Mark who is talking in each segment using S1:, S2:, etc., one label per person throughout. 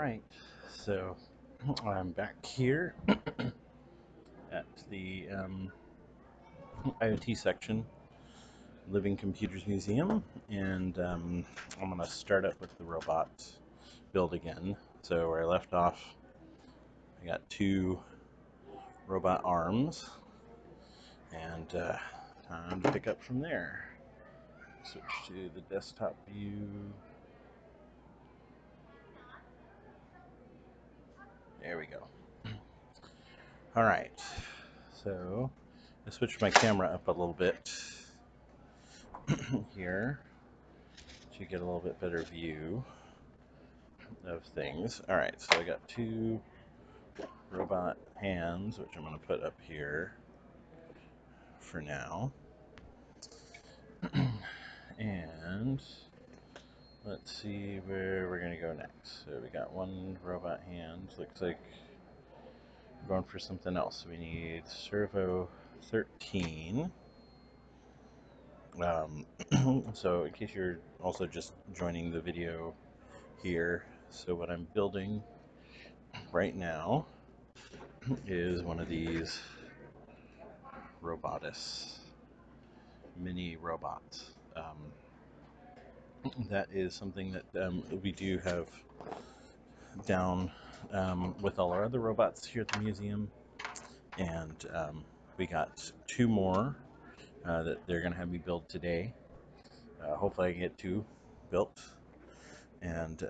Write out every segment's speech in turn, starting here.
S1: Alright, so I'm back here at the IoT section, Living Computers Museum, and I'm going to start up with the robot build again. So where I left off, I got two robot arms, and time to pick up from there. Switch to the desktop view. There we go. Alright, so I switched my camera up a little bit here to get a little bit better view of things. Alright, so I got two robot hands, which I'm going to put up here for now. And let's see where we're going to go next. So we got one robot hand. Looks like we're going for something else. We need Servo 13. So in case you're also just joining the video here, so what I'm building right now is one of these Robotis mini robots. That is something that we do have down with all our other robots here at the museum, and we got two more that they're going to have me build today. Hopefully I can get two built, and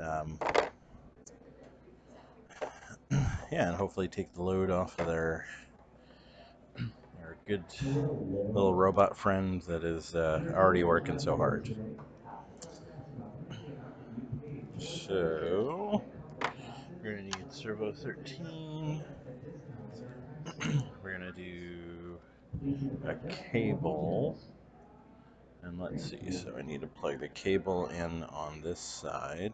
S1: yeah, and hopefully take the load off of their good little robot friend that is already working so hard. So we're going to need Servo 13. We're going to do a cable. And let's see, so I need to plug the cable in on this side.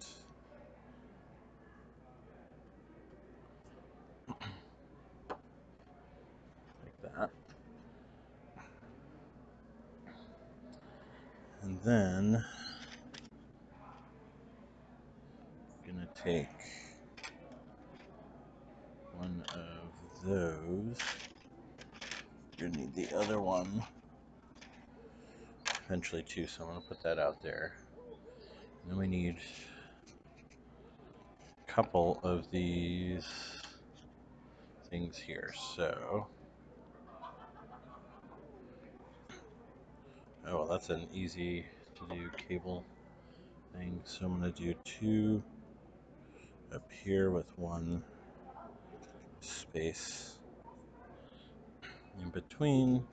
S1: Like that. And then I'm going to take one of those. You're going to need the other one. Eventually two, so I'm going to put that out there. And then we need a couple of these things here. So, oh, well, that's an easy to do cable thing. So I'm going to do two up here with one space in between,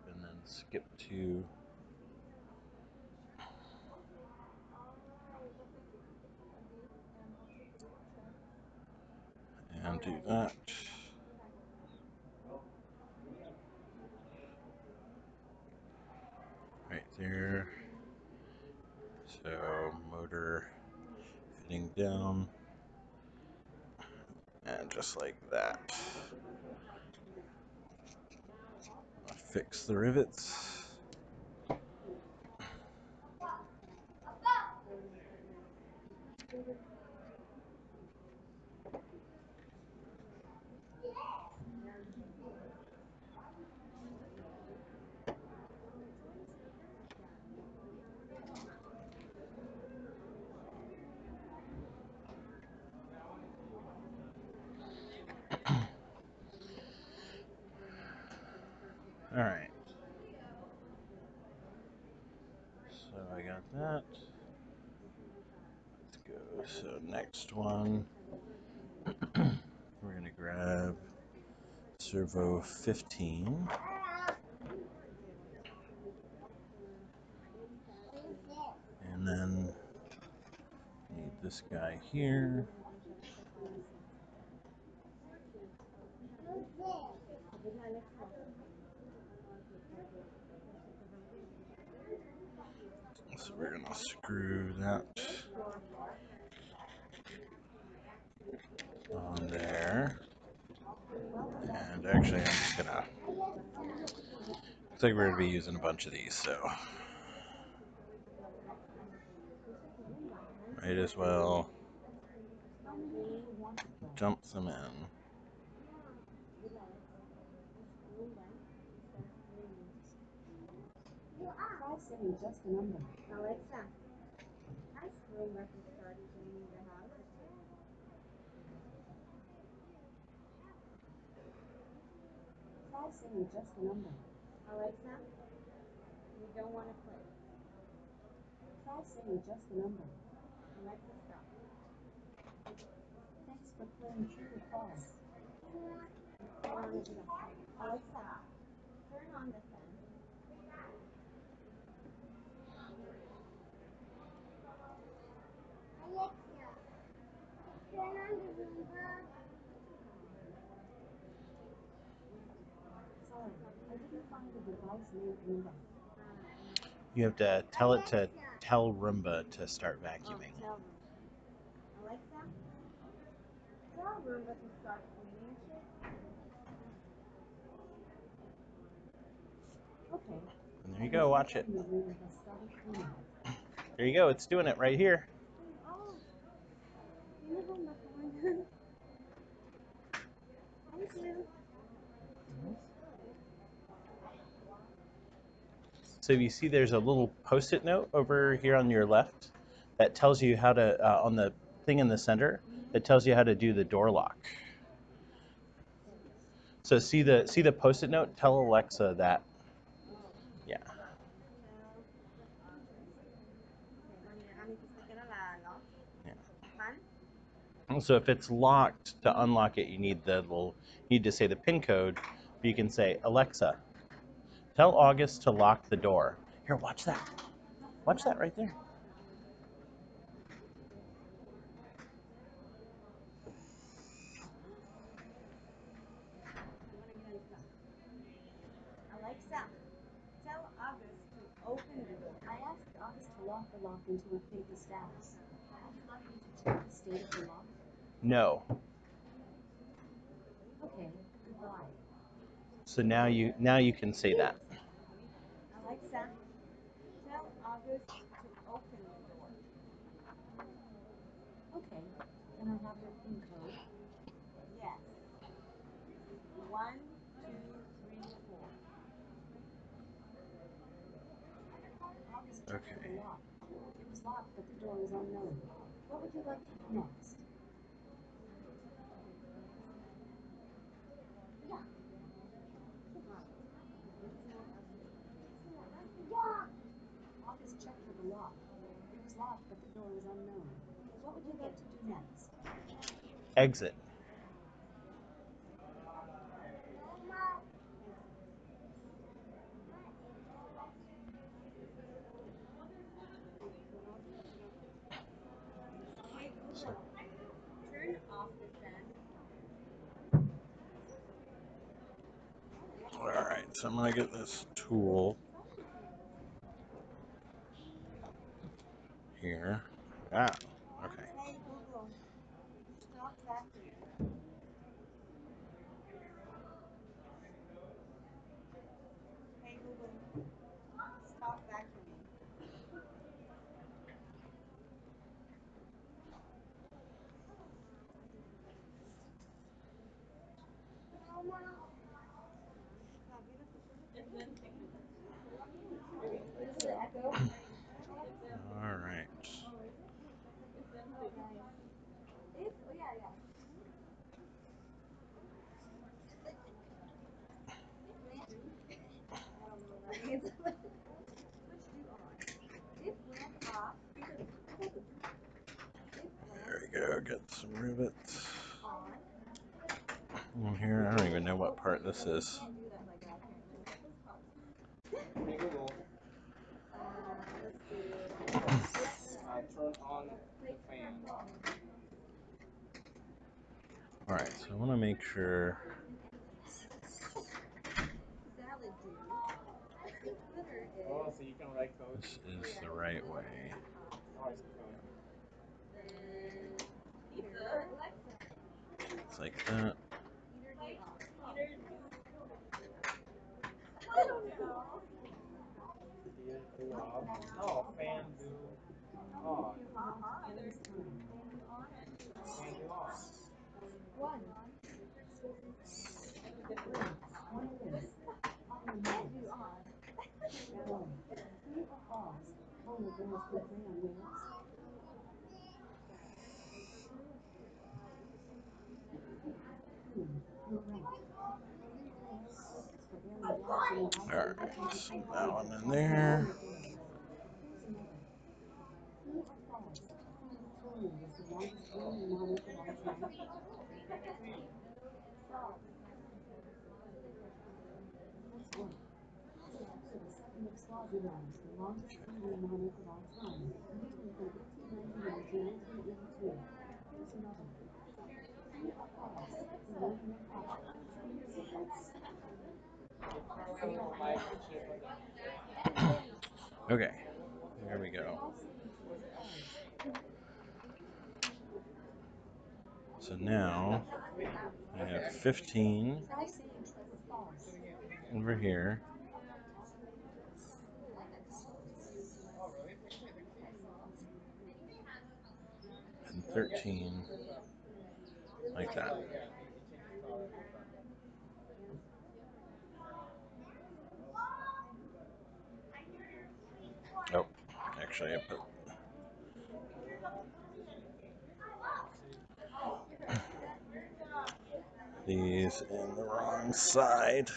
S1: and then skip two and do that. Right there. So motor fitting down, and just like that. I'll fix the rivets. Alright. So I got that. Let's go. So next one, we're going to grab Servo 15. And then need this guy here. So we're going to screw that on there. And actually I'm just going to, looks like we're going to be using a bunch of these, so Might as well dump some in.
S2: Try saying just a number. Alexa, has Roomba started cleaning the house? Try saying just a number. Alexa, we don't want to play. Try saying just a number. Alexa, stop. Thanks for playing true or false. Alexa, turn on the fan. Alexa, turn on the Roomba. Sorry, I didn't find the device named Roomba.
S1: You have to tell it to tell Roomba to start vacuuming.
S2: Oh, Alexa, tell Roomba to start cleaning shit. Okay.
S1: And there you go, watch it. There you go, it's doing it right here.
S2: Oh, thank you.
S1: So you see there's a little post-it note over here on your left that tells you how to, on the thing in the center, that tells you how to do the door lock. So see the post-it note? Tell Alexa that. Yeah. Yeah. So if it's locked, to unlock it, you need to say the PIN code. You can say, Alexa, tell August to lock the door. Here, watch that. Watch that right there.
S2: Alexa, tell August to open the door. I asked August to lock the lock into a paper status. Would you like me to check the state of the lock?
S1: No.
S2: Okay, goodbye.
S1: So now you can say that.
S2: Alexa, tell August to open the door. Okay, can I have your PIN code? Yes. 1, 2, 3, 4. August checked
S1: Okay.
S2: the lock. It was locked, but the door was unknown. What would you like to do next? Yeah. August checked for the lock. It was locked, but the door was unknown. What would you like to do next?
S1: Exit. So,
S2: Turn off the fan.
S1: all right, so I'm gonna get this tool here. Ah, okay.
S2: Hey Google, stop vacuuming. Hey Google, stop vacuuming. Does it echo?
S1: All right. There we go. Get some rivets. In here, I don't even know what part this is.
S3: Turn on the fan.
S1: All right, so I want to make sure
S3: Oh, so you can write code.
S1: this is the right way.
S3: Oh, it's code.
S1: It's like that.
S3: Do off. No, fan do on.
S1: Alright, so that one in there. Okay, there we go. So now I have 15 over here. And 13 like that. Oh, actually I put these in the wrong side.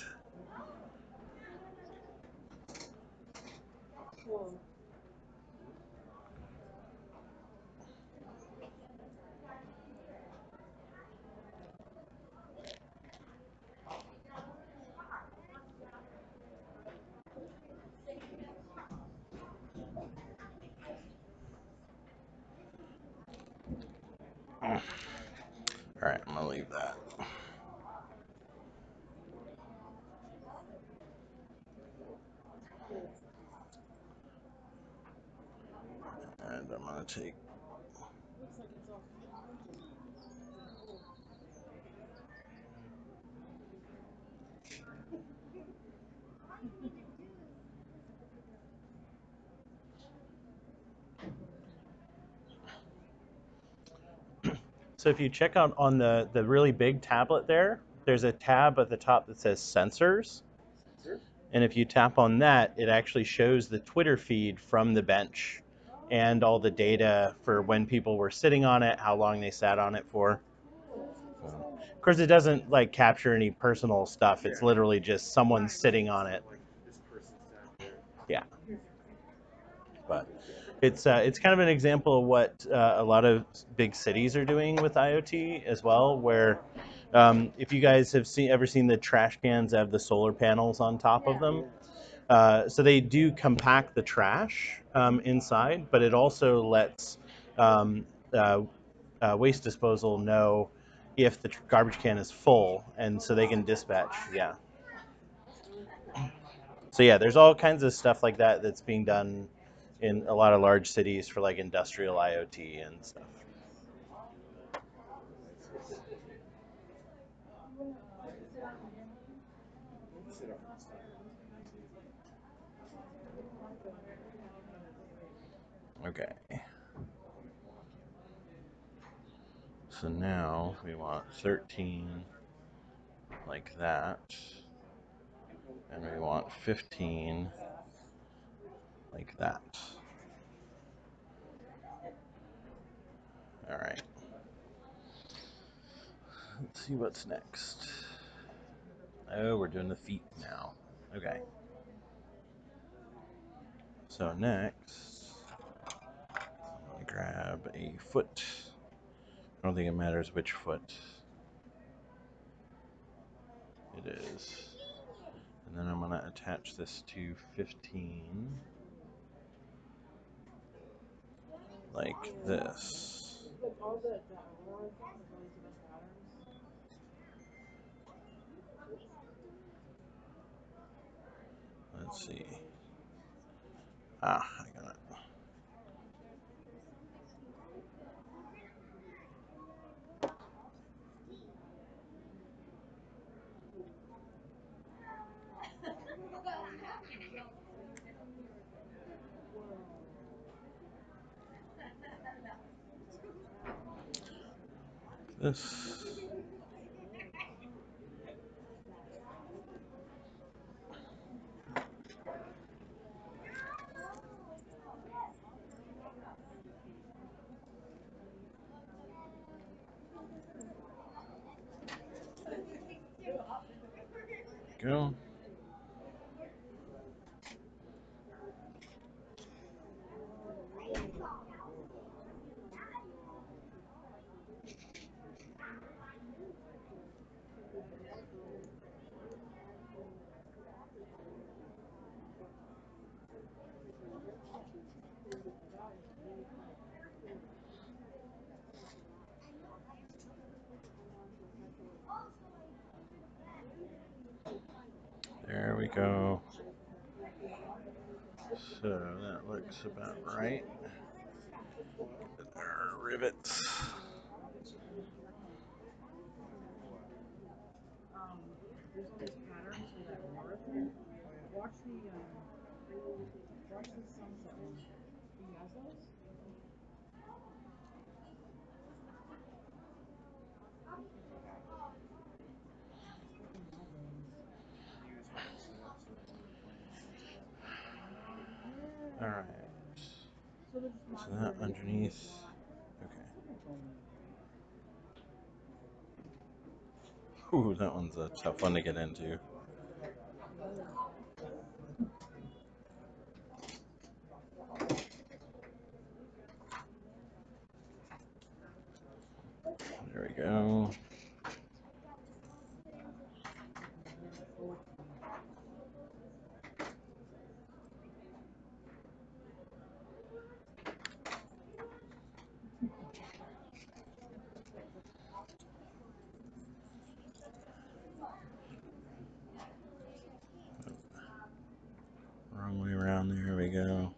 S1: Alright, I'm gonna leave that. And I'm gonna take So if you check out on the really big tablet there, there's a tab at the top that says sensors. And if you tap on that, it actually shows the Twitter feed from the bench and all the data for when people were sitting on it, how long they sat on it for. Of course, it doesn't like capture any personal stuff. It's literally just someone sitting on it. Yeah. But it's kind of an example of what a lot of big cities are doing with IoT as well, where if you guys have ever seen the trash cans that have the solar panels on top of them, so they do compact the trash inside, but it also lets um, waste disposal know if the garbage can is full, and so they can dispatch. Yeah. So yeah, there's all kinds of stuff like that that's being done in a lot of large cities for like industrial IoT and stuff. Okay. So now we want 13 like that. And we want 15 like that. All right. Let's see what's next. Oh, we're doing the feet now. Okay. So next, I'm going to grab a foot. I don't think it matters which foot it is. And then I'm going to attach this to 15 like this. Let's see. I got it. This. go. There we go. So that looks about right. There are rivets.
S4: There's all these patterns in that marathon. Watch the sunset one. He has those?
S1: All right. So that underneath. Okay. Ooh, that one's a tough one to get into. There we go. Wrong way around. There we go.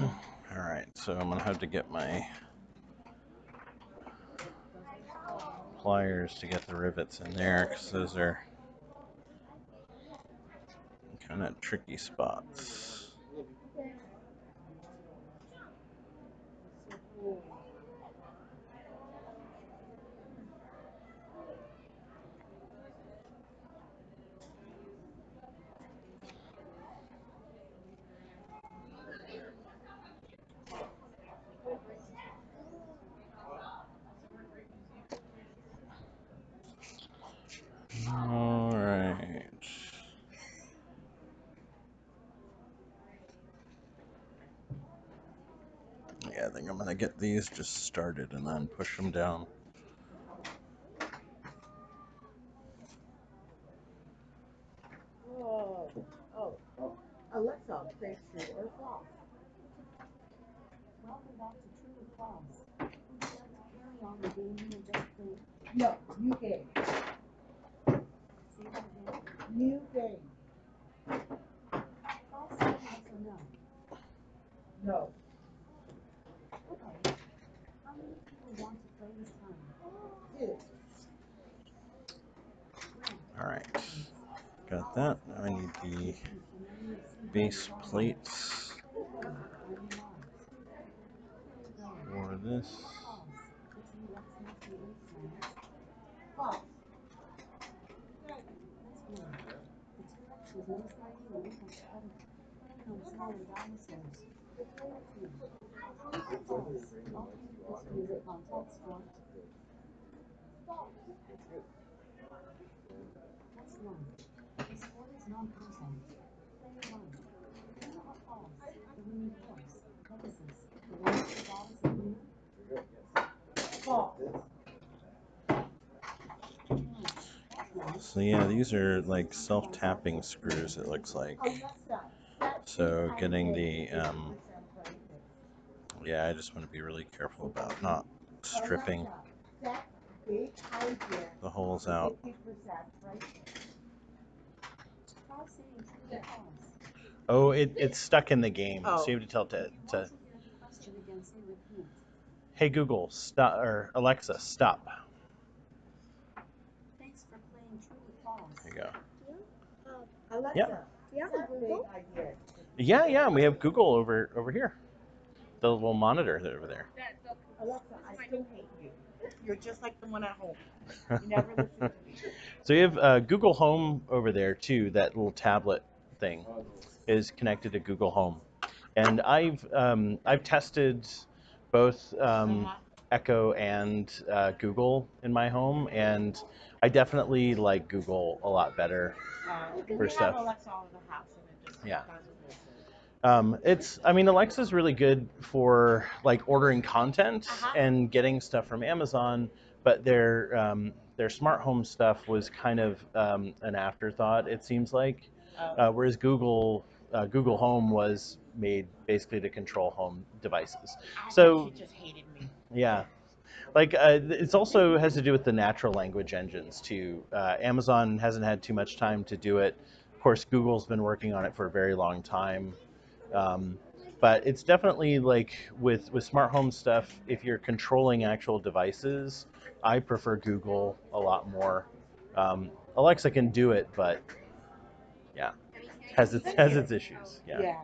S1: All right, so I'm gonna have to get my pliers to get the rivets in there because those are kind of tricky spots. All right. Yeah, I think I'm gonna get these just started and then push them down.
S4: Alexa, say true or false.
S2: Welcome back to True or False. Would you like to carry on the game you were just playing?
S4: No, new game.
S2: Say that again.
S4: New game.
S2: Try saying yes or no.
S4: No.
S2: Okay. How many people want to play this time?
S4: 2.
S1: All right, got that. Now I need the base plates for this.
S4: False.
S2: That's good. The T-Rex was most likely an apex predator, preying on smaller dinosaurs. Player 2. True or false? All chemicals used in contact sport. That's 1. The sport is non-contact. Player 1. True or false? The winning horse, Pegasus, belongs to the goddess Athena.
S4: False.
S1: So yeah, these are like self-tapping screws, it looks like. So getting the, yeah, I just want to be really careful about not stripping the holes out.
S2: Try saying true or false.
S1: Oh, it's stuck in the game, so you have to tell
S2: If you
S1: it
S2: want
S1: to,
S2: to hear the question again, say repeat.
S1: hey Google, stop, or Alexa, stop.
S2: Thanks for playing true or false.
S1: There you go.
S4: Alexa,
S1: Yep.
S4: do you have a Google?
S1: Yeah, we have Google over here. The little monitor over there.
S4: Alexa, I still hate you. You're just like the one at home. You never listen to me.
S1: So you have Google Home over there too. That little tablet thing is connected to Google Home. And I've tested both
S4: Uh-huh.
S1: Echo and Google in my home, and I definitely like Google a lot better
S4: We
S1: for
S4: have
S1: stuff.
S4: Alexa all over the house, and it just
S1: Yeah.
S4: does what it says.
S1: I mean, Alexa's really good for like ordering content
S4: Uh-huh.
S1: and getting stuff from Amazon, but their smart home stuff was kind of an afterthought, it seems like. Whereas Google Home was made basically to control home devices.
S4: I
S1: So
S4: think she just hated me.
S1: yeah, like it's also has to do with the natural language engines too. Amazon hasn't had too much time to do it. Of course, Google's been working on it for a very long time. Um, but it's definitely like with smart home stuff, if you're controlling actual devices, I prefer Google a lot more. Alexa can do it, but yeah, has its issues. Yeah.
S4: Yeah.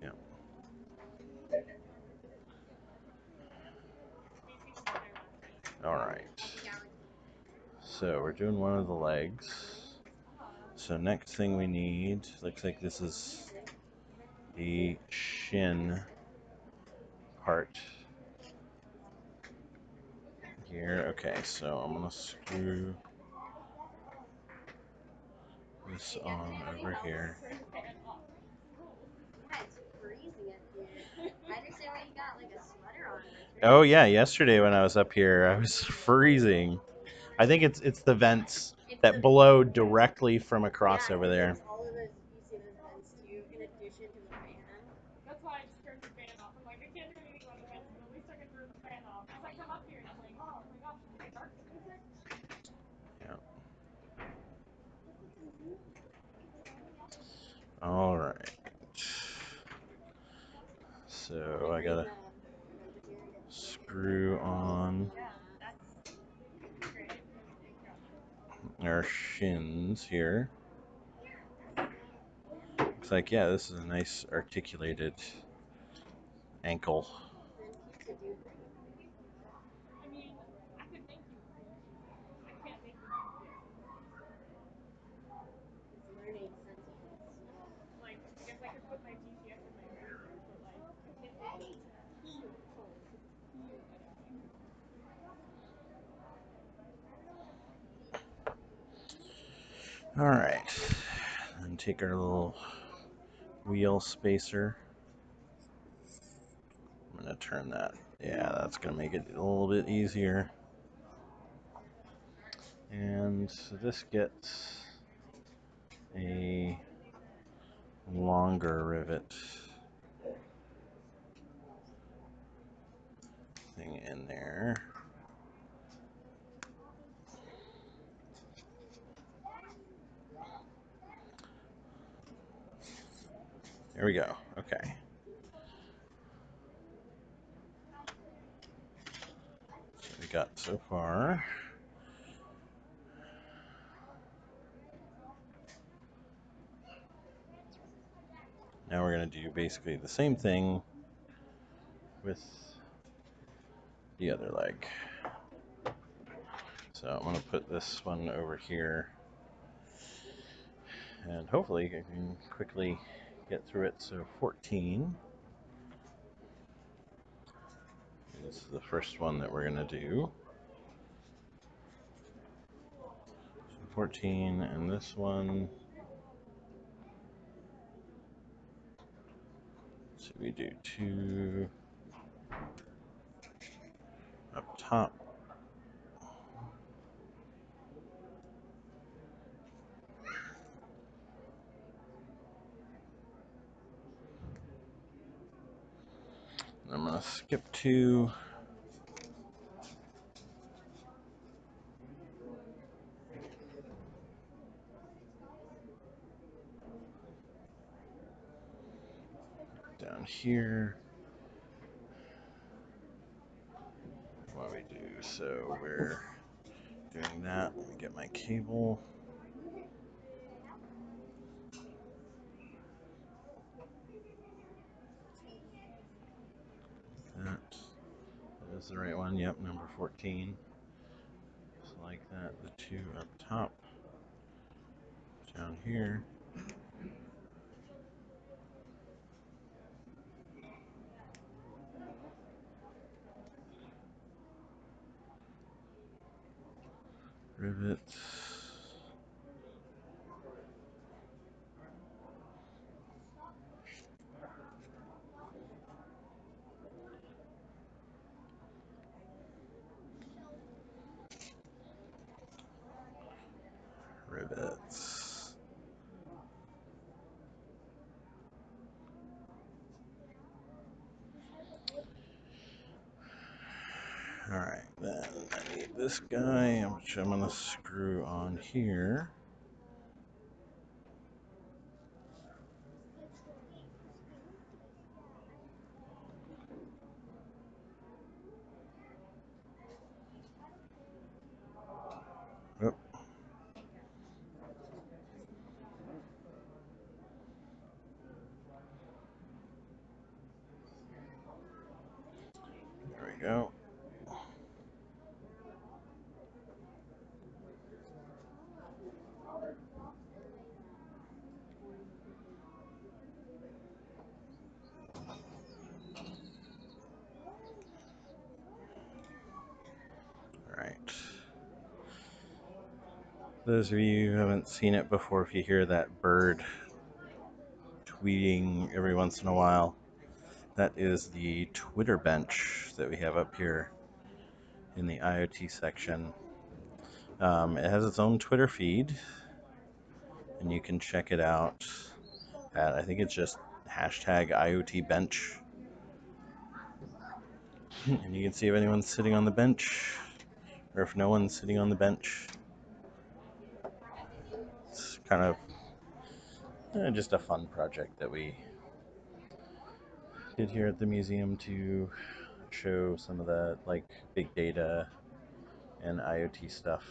S1: Yeah. All right. So we're doing one of the legs. So next thing we need, looks like this is the shin part here. Okay, so I'm gonna screw this on over here.
S2: Yeah, it's freezing up here. I understand why you got like a sweater on, Richard.
S1: Oh yeah, yesterday when I was up here, I was freezing. I think it's the vents that blow directly from across over there.
S2: It's all of those, you see those vents too, in addition to the fan.
S3: That's why I just turned the fan off. I'm like, I can't do anything about the fence, but at least I can turn the fan off. Because I come up here and I'm like, oh my gosh, is it dark music?
S1: Yeah. All right. So I gotta screw on our shins here. Looks like, yeah, this is a nice articulated ankle.
S3: I mean, I could make you cringe. I can't make you do this.
S2: It's learning sentences.
S3: Like, I guess I could put my GPS in my razor, but like, I can't make it feel cold. Feel anything.
S1: All right. And take our little wheel spacer. I'm gonna turn that. Yeah, that's gonna make it a little bit easier. And so this gets a longer rivet thing in there. There we go. Okay. So we got so far. Now we're going to do basically the same thing with the other leg. So I'm going to put this one over here, and hopefully I can quickly get through it. So 14 is the first one that we're going to do. So 14 and this one. So we do 2 up top. I'm going to skip 2. Down here. What we do, so we're doing that. Let me get my cable. That is the right one. Yep, number 14. Just like that. The 2 up top. Down here. Rivets. Rivets. Alright, then I need this guy, which I'm going to screw on here. Oh. There we go. Alright. Those of you who haven't seen it before, if you hear that bird tweeting every once in a while, that is the Twitter bench that we have up here in the IoT section. It has its own Twitter feed, and you can check it out at, I think it's just hashtag IoT bench. And you can see if anyone's sitting on the bench, or if no one's sitting on the bench. It's kind of just a fun project that we did here at the museum to show some of the big data and IoT stuff.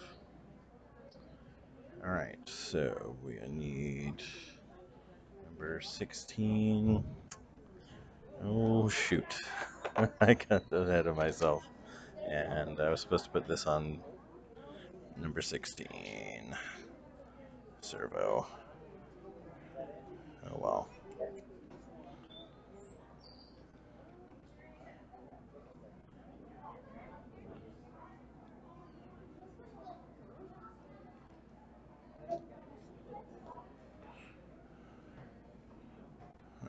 S1: Alright, so we need number 16. Oh shoot, I got ahead of myself, and I was supposed to put this on number 16. Servo. Oh well.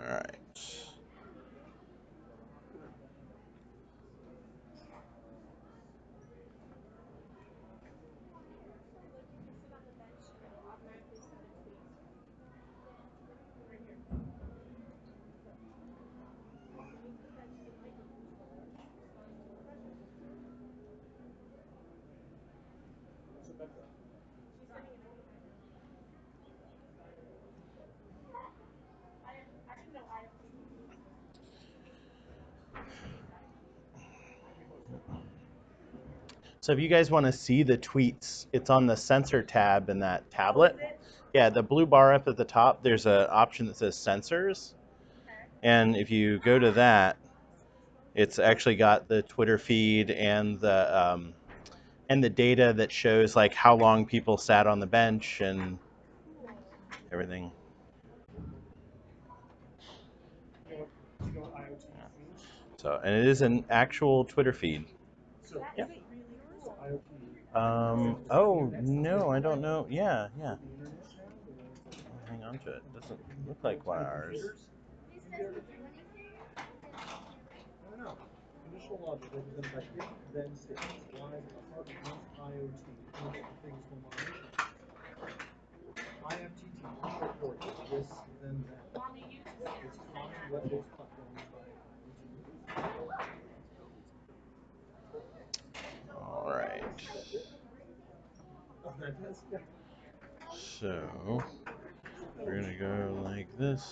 S1: Alright. So if you guys want to see the tweets, it's on the sensor tab in that tablet. Yeah, the blue bar up at the top, there's an option that says sensors. And if you go to that, it's actually got the Twitter feed and the data that shows like how long people sat on the bench and everything. So, and it is an actual Twitter feed. Yeah. Oh, no, I don't know. Yeah, yeah. I'll hang on to it. Doesn't look like one of ours.
S5: Conditional logic represented by if then statements lies at the heart of most IoT Internet of Things home automation systems. IFTT, short for if this then that. It's common in web-based platforms by IoT
S1: All right. So we're gonna go like this.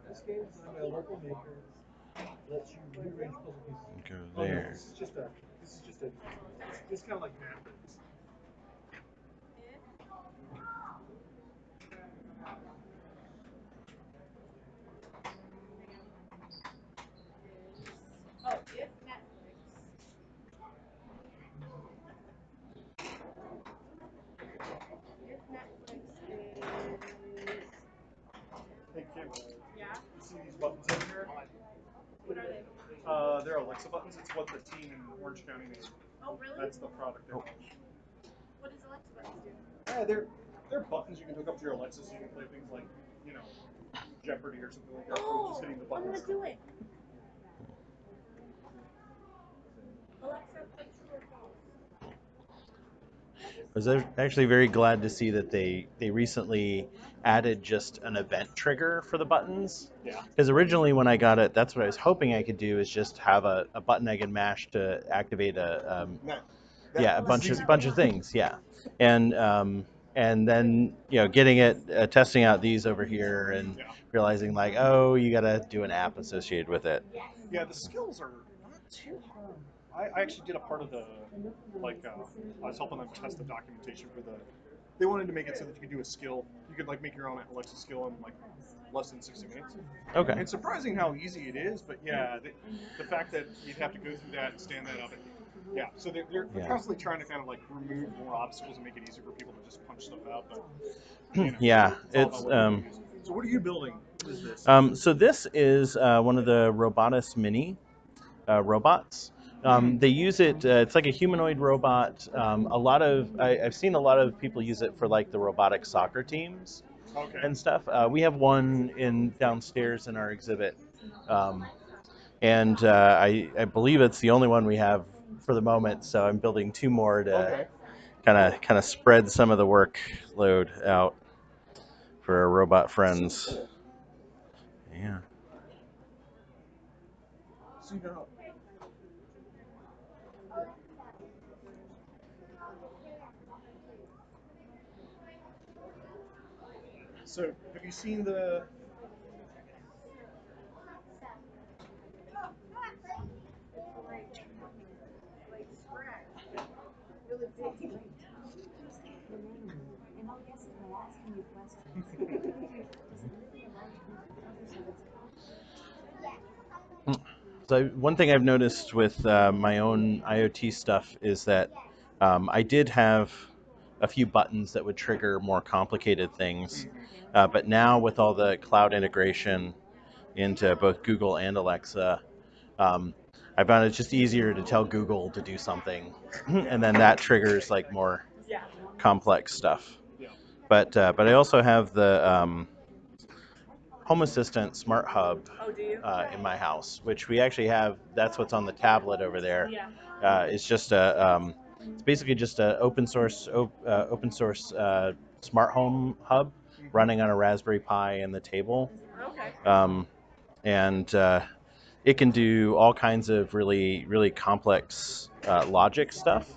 S5: This game designed by a local maker lets you rearrange puzzle pieces.
S1: Go
S5: Oh no,
S1: there.
S5: this is just a it's kind of like mappers.
S4: Oh, if Netflix. If Netflix is.
S5: Hey Kim,
S4: Yeah?
S5: you see these buttons in here?
S4: What are they?
S5: They're Alexa buttons. It's what the team in Orange County made.
S4: Oh, really?
S5: That's the product they
S1: Oh.
S5: launched.
S3: What does Alexa buttons do?
S5: They're buttons you can hook up to your Alexa so you can play things like, you know, Jeopardy or something like that. Just hitting the
S3: I'm
S5: buttons.
S3: gonna do it. Alexa, play true or false.
S1: I was actually very glad to see that they recently added just an event trigger for the buttons.
S5: Yeah.
S1: Because originally when I got it, that's what I was hoping I could do, is just have a button I could mash to activate a yeah, a bunch of things, yeah. And then, you know, getting it, testing out these over here and realizing like, oh, you got to do an app associated with it.
S5: Yeah, the skills are not too hard. I actually did a part of the, like, I was helping them test the documentation for the, they wanted to make it so that you could do a skill. You could, like, make your own Alexa skill in, like, less than 60 minutes.
S1: Okay.
S5: It's surprising how easy it is, but yeah, the fact that you'd have to go through that and stand that up, yeah. So they're
S1: Yeah.
S5: constantly trying to kind of like remove more obstacles and make it easier for people to just punch stuff out. But you know,
S1: Yeah,
S5: it's all about what you use. So what are you building? What is this?
S1: so this is one of the Robotis mini robots. They use it. It's like a humanoid robot. A lot of I've seen a lot of people use it for like the robotic soccer teams
S5: Okay.
S1: and stuff. We have one in downstairs in our exhibit, and I believe it's the only one we have for the moment. So I'm building two more to kind of spread some of the workload out for our robot friends. Yeah.
S5: So you know. So have you seen the?
S4: Like scratch, but really big.
S2: And I'll guess it by asking you questions. Is it really a large group because of its
S1: So one thing I've noticed with my own IoT stuff is that I did have a few buttons that would trigger more complicated things, but now with all the cloud integration into both Google and Alexa, I found it's just easier to tell Google to do something, and then that triggers like more complex stuff.
S5: Yeah.
S1: But I also have the Home Assistant Smart Hub in my house, which we actually have. That's what's on the tablet over there. It's just it's basically just a open source smart home hub running on a Raspberry Pi in the table. And it can do all kinds of really complex logic stuff.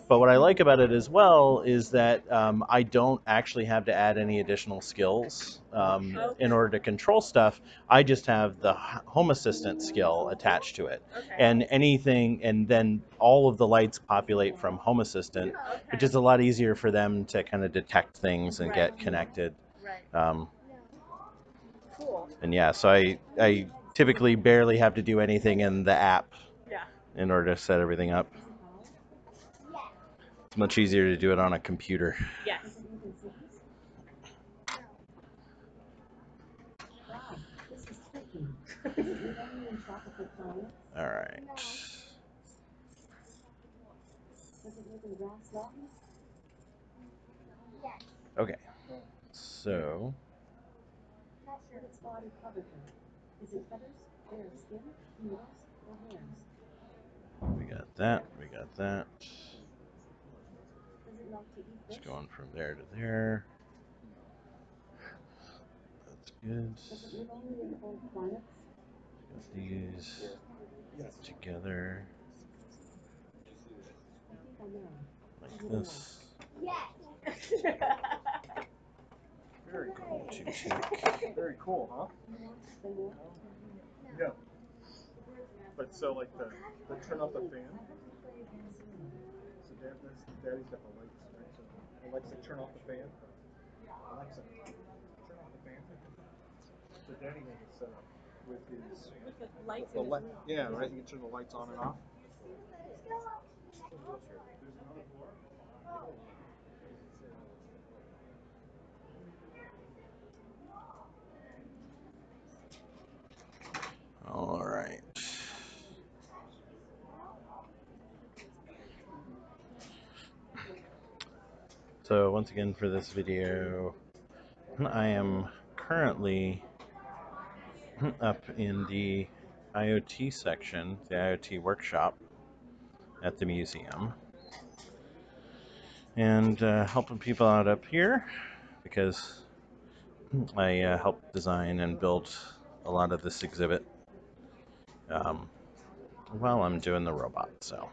S1: But what I like about it as well is that I don't actually have to add any additional skills in order to control stuff. I just have the Home Assistant skill attached to it. And then all of the lights populate from Home Assistant, which is a lot easier for them to kind of detect things and get connected. And yeah, so I typically barely have to do anything in the app in order to set everything up. It's much easier to do it on a computer.
S2: Wow, this is tricky. Does it need only in tropical climates?
S1: All right.
S2: Does it live in grasslands?
S1: Okay. So
S2: What should its body covered with? Is it feathers, bare skin, needles, or hairs?
S1: we got that. We got that.
S2: Does it like to eat fish?
S1: Just going from there to there. That's good.
S2: Does it live only in cold climates?
S1: Got these together
S2: I think I know.
S1: like this.
S5: Very cool.
S1: To take.
S5: Very cool, huh? Yeah. But so like the turn off the fan. So Daddy's got the lights, right? So Alexa, turn off the fan. Alexa, turn off the fan. So Daddy has it set up with his yeah, right. You can turn the lights on and off.
S1: All right. So once again for this video, I am currently up in the IoT section, the IoT workshop at the museum, and helping people out up here because I helped design and build a lot of this exhibit while I'm doing the robot. So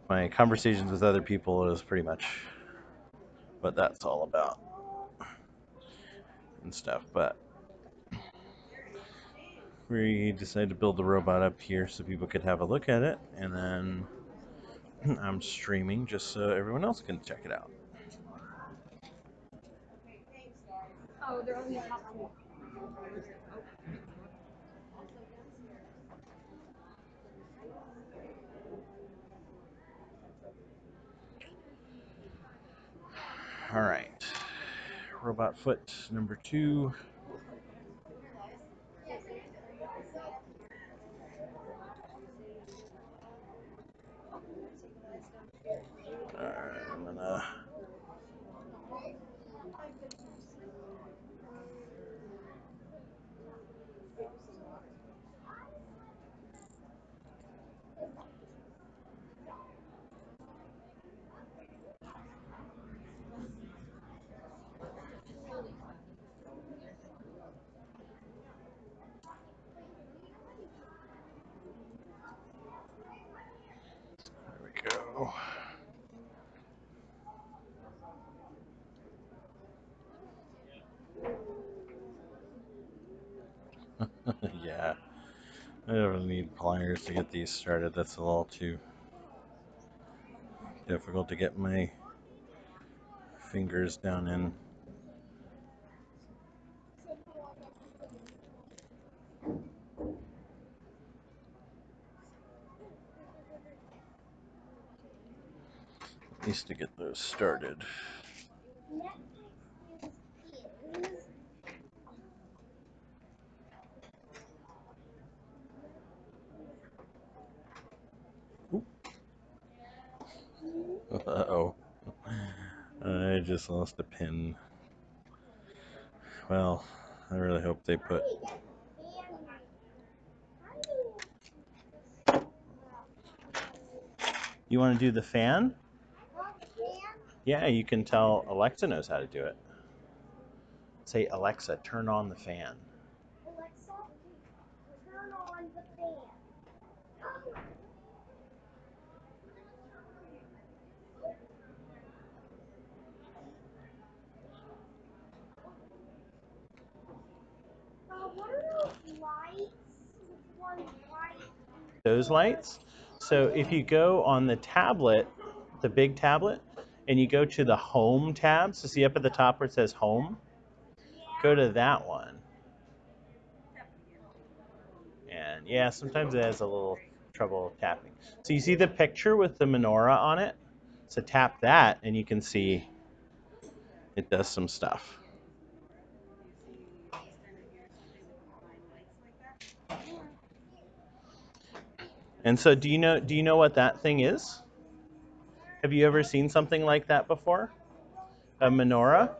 S1: my conversations with other people is pretty much what that's all about and stuff. But we decided to build the robot up here so people could have a look at it, and then I'm streaming just so everyone else can check it out.
S3: Oh, they're only top two.
S1: All right, robot foot number 2. I'm gonna there we go. Yeah, I don't need pliers to get these started. That's a little too difficult to get my fingers down in. At least to get those started. Uh-oh. I just lost a pin. Well, I really hope they put... You want to do the fan? Yeah, you can tell Alexa knows how to do it. Say, Alexa, turn on the fan.
S2: Alexa, turn on the fan. What are those lights? Which one's light?
S1: Those lights? So if you go on the tablet, the big tablet, and you go to the home tab, so see up at the top where it says home? Go to that one. And yeah, sometimes it has a little trouble tapping. So you see the picture with the menorah on it? So tap that and you can see it does some stuff. And so do you know what that thing is? Have you ever seen something like that before? A menorah?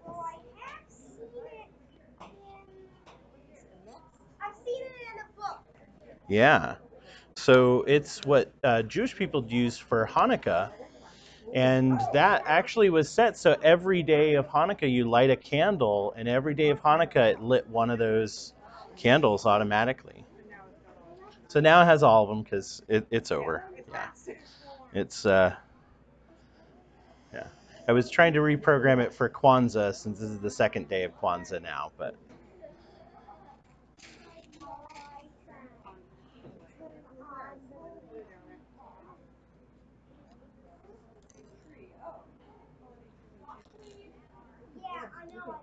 S2: Well, I have seen it I've seen it in a book.
S1: Yeah. So it's what Jewish people use for Hanukkah. And that actually was set so every day of Hanukkah you light a candle, and every day of Hanukkah it lit one of those candles automatically. So now it has all of them because it's over. Yeah. It's yeah. I was trying to reprogram it for Kwanzaa since this is the second day of Kwanzaa now, but
S2: Yeah, I know.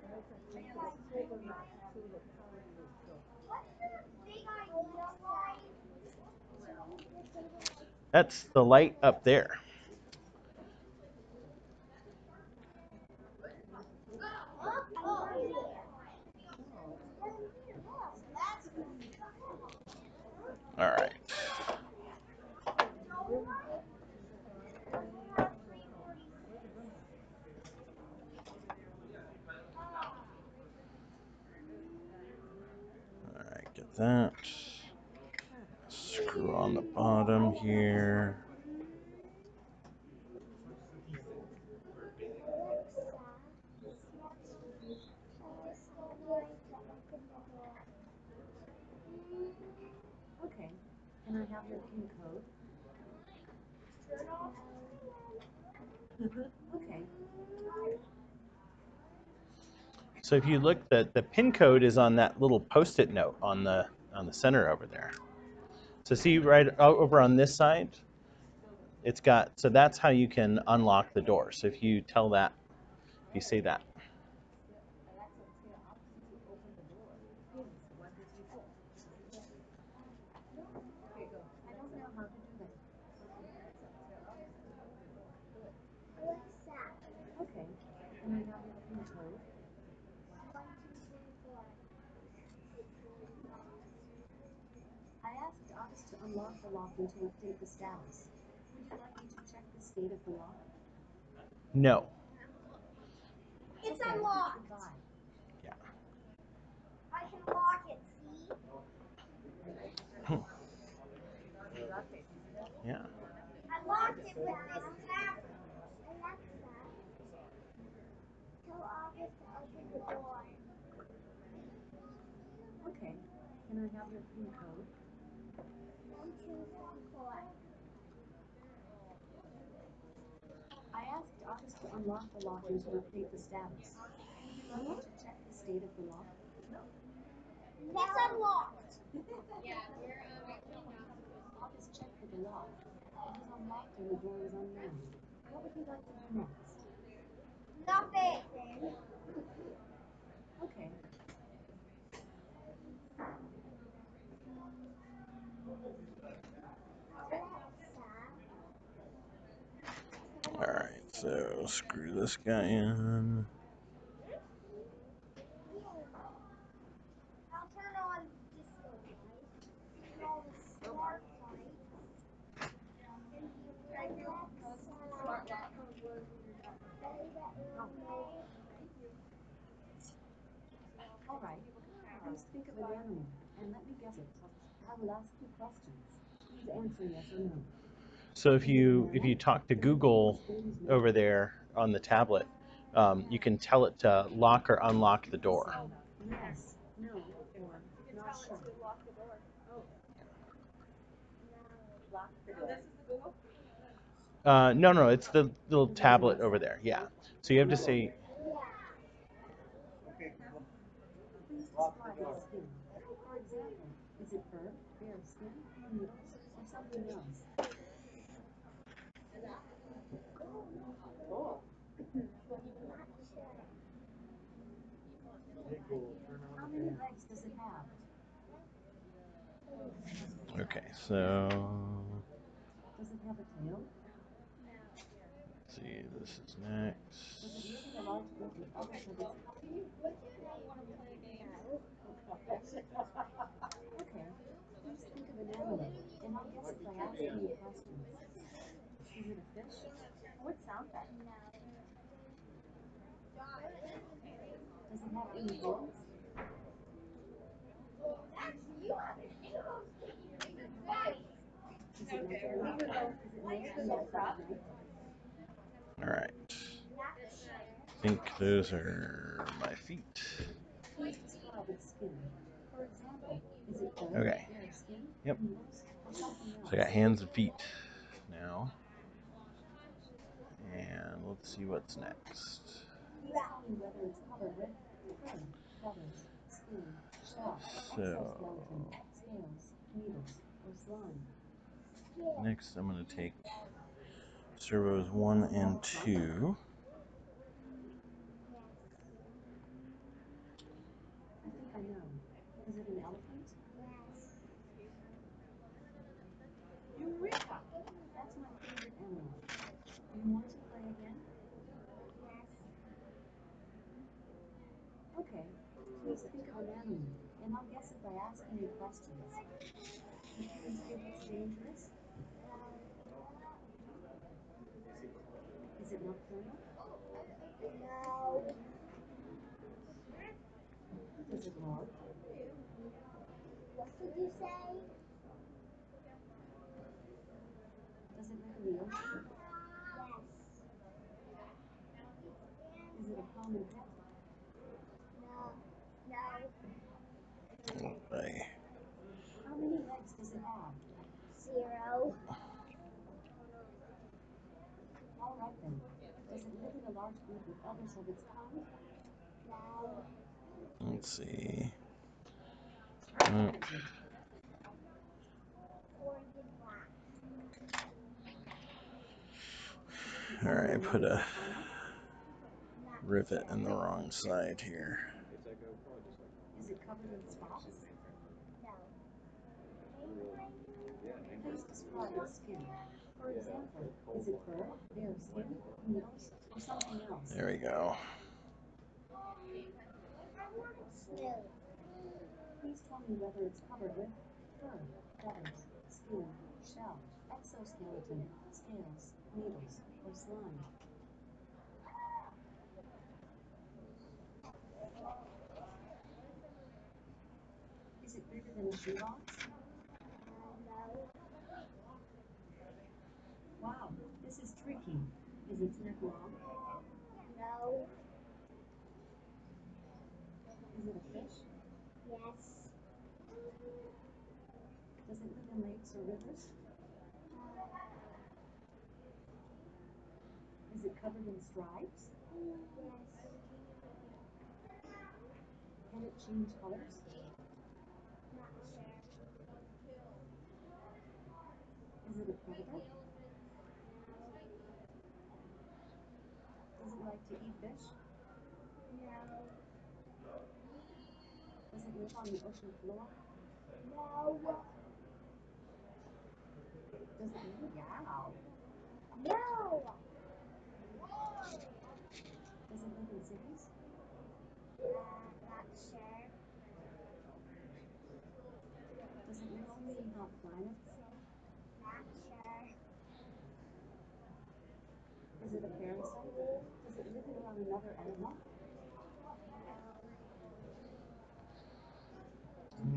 S1: that's the light up there. All right. that. Screw on the bottom here.
S2: Okay. Can I have your PIN code? Okay.
S1: So if you look, the pin code is on that little post-it note on the center over there. So see right over on this side, it's got, so that's how you can unlock the door. So if you tell that, if you say that.
S2: I don't know how to do that. Okay. Can I have your PIN code? I asked Otis to unlock the lock and to update the status. Would you like me to check the state of the lock?
S1: No.
S6: It's
S2: Okay,
S6: unlocked.
S2: goodbye.
S1: Yeah.
S6: I can lock it, see?
S1: Yeah.
S6: I locked it with this tablet. Alexa, tell August to open the door.
S2: Okay. Can I have your PIN code?
S6: 1234.
S2: I asked Otis to unlock the lock and to update the status. Would you like me to check the state of the lock?
S6: It's unlocked.
S2: Otis checked with the lock. It was unlocked and the door was unmanned. What would you like to do next?
S6: Nothing.
S2: Okay.
S1: All right, so screw this guy in.
S6: I'll turn on disco lights. Turn on the smart lights.
S2: All right. Please think of an animal and let me guess it. I will ask you questions. Please answer yes or no.
S1: So if you talk to Google over there on the tablet, you can tell it to lock or unlock the door.
S2: Yes, no, or not sure.
S1: No, it's the little tablet over there. Yeah. So you have to say,
S2: Please describe its skin. For example, is it fur, bare skin, needles, or something else? How many legs does it have?
S1: okay, so
S2: Does it have a tail?
S1: let's see, this is
S2: Does it
S1: next.
S2: live in a large group with others of its kind? Okay, please think of an animal, and I'll guess it by asking you questions. Is it a fish? What sound that? Does it have any horns? Is it mostly at night?
S1: All right. I think those are my feet.
S2: Please describe its skin. For example, is it fur,
S1: Okay.
S2: bare skin,
S1: Yep.
S2: needles, or something else?
S1: So I got hands and feet now. And let's see what's next.
S2: Please tell me whether it's covered with fur, feathers, skin, shell, exoskeleton, scales, needles, or slime.
S1: Next, I'm going to take servos 1 and 2.
S2: I think I know. Is it an elephant? Eureka! That's my favorite animal. Do you want to play again? Okay. Please think of an animal, and I'll guess it by asking you questions. Do you think it's dangerous? Is it nocturnal? Does it roar? come and pet it?
S6: No.
S1: Okay.
S2: How many legs does it have?
S6: 0.
S2: All right then. Does it live in a large group with others of its kind?
S6: No.
S1: Let's see.
S2: What color is it?
S6: Orange and black.
S2: Does it
S1: All
S2: depend on
S1: right,
S2: the
S1: put
S2: members
S1: a
S2: of family?
S6: Not
S1: rivet
S6: sure.
S1: in the wrong side here.
S2: Is it covered in spots?
S6: No.
S2: Please describe its skin. For example, is it fur, bare skin, needles, or something else?
S1: There we go.
S6: Smooth.
S2: Please tell me whether it's covered with fur, feathers, skin, shell, exoskeleton, scales, needles, or slime. Is it bigger than a shoebox?
S6: No.
S2: Wow, this is tricky. Is its neck long?
S6: No.
S2: Is it a fish?
S6: Yes.
S2: Does it live in lakes or rivers? Is it covered in stripes?
S6: Yes.
S2: Can it change colors?
S6: Not sure.
S2: Is it a predator? Does it like to eat fish?
S6: No.
S2: Does it live on the ocean floor?
S6: No.
S2: Does it live Yow.
S6: No.
S2: Does it live in cities?
S6: Not sure.
S2: Does it live only in hot climates?
S6: Not sure.
S2: Is it a parasite? Does it live around another animal?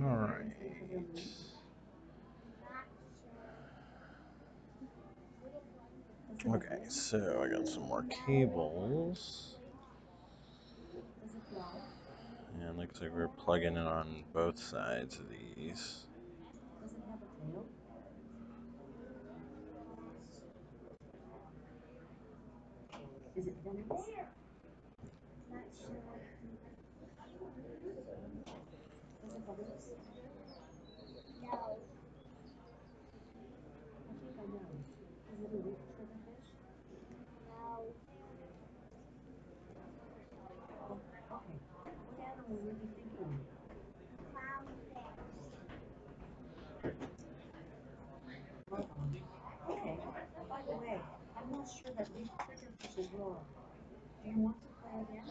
S1: All right.
S2: Is it a real meat?
S6: Not sure.
S2: Does it
S1: Okay,
S2: live?
S1: so I got some more cables.
S2: Does it fly?
S1: And looks like we're plugging in on both sides of these.
S2: Does it have a tail? Is it venomous?
S6: Not sure.
S2: Does it have lips?
S6: No.
S2: I think I know. Is it a weak sugar fish?
S6: No.
S2: Oh, okay. What animal were you thinking?
S6: Clownfish.
S2: Okay. By the way, I'm not sure that weak trigger fishes roar. Do you want to play again?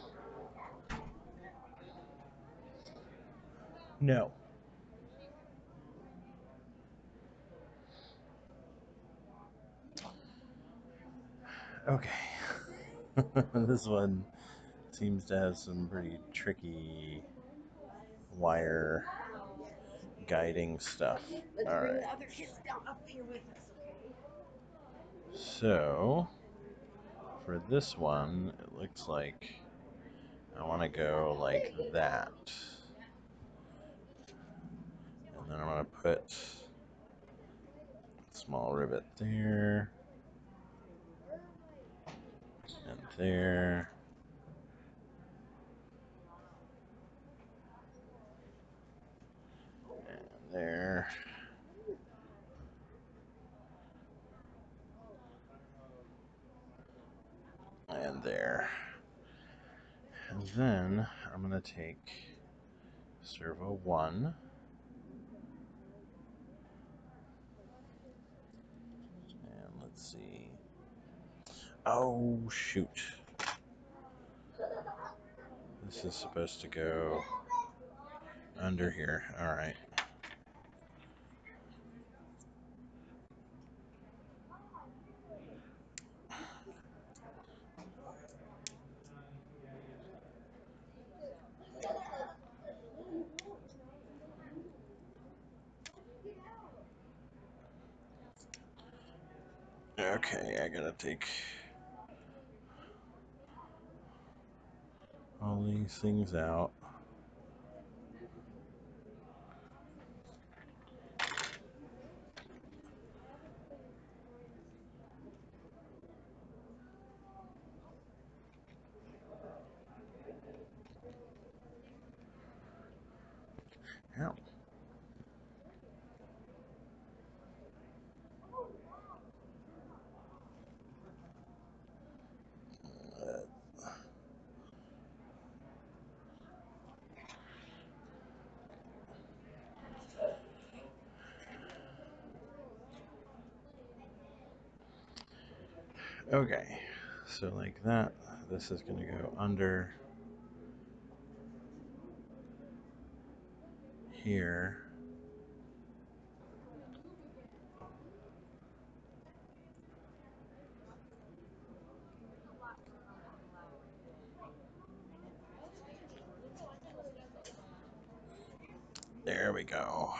S1: No. Okay. This one seems to have some pretty tricky wire guiding stuff.
S4: Let's
S1: All
S4: bring
S1: right.
S4: the other kids down up here with us, okay?
S1: So for this one, it looks like I want to go like that. And then I'm going to put a small rivet there and there. And there. And there. And then I'm going to take Servo 1. And let's see. Oh, shoot. This is supposed to go under here. All right. Okay, I gotta take all these things out. Ow. Okay, so like that, this is going to go under here. There we go.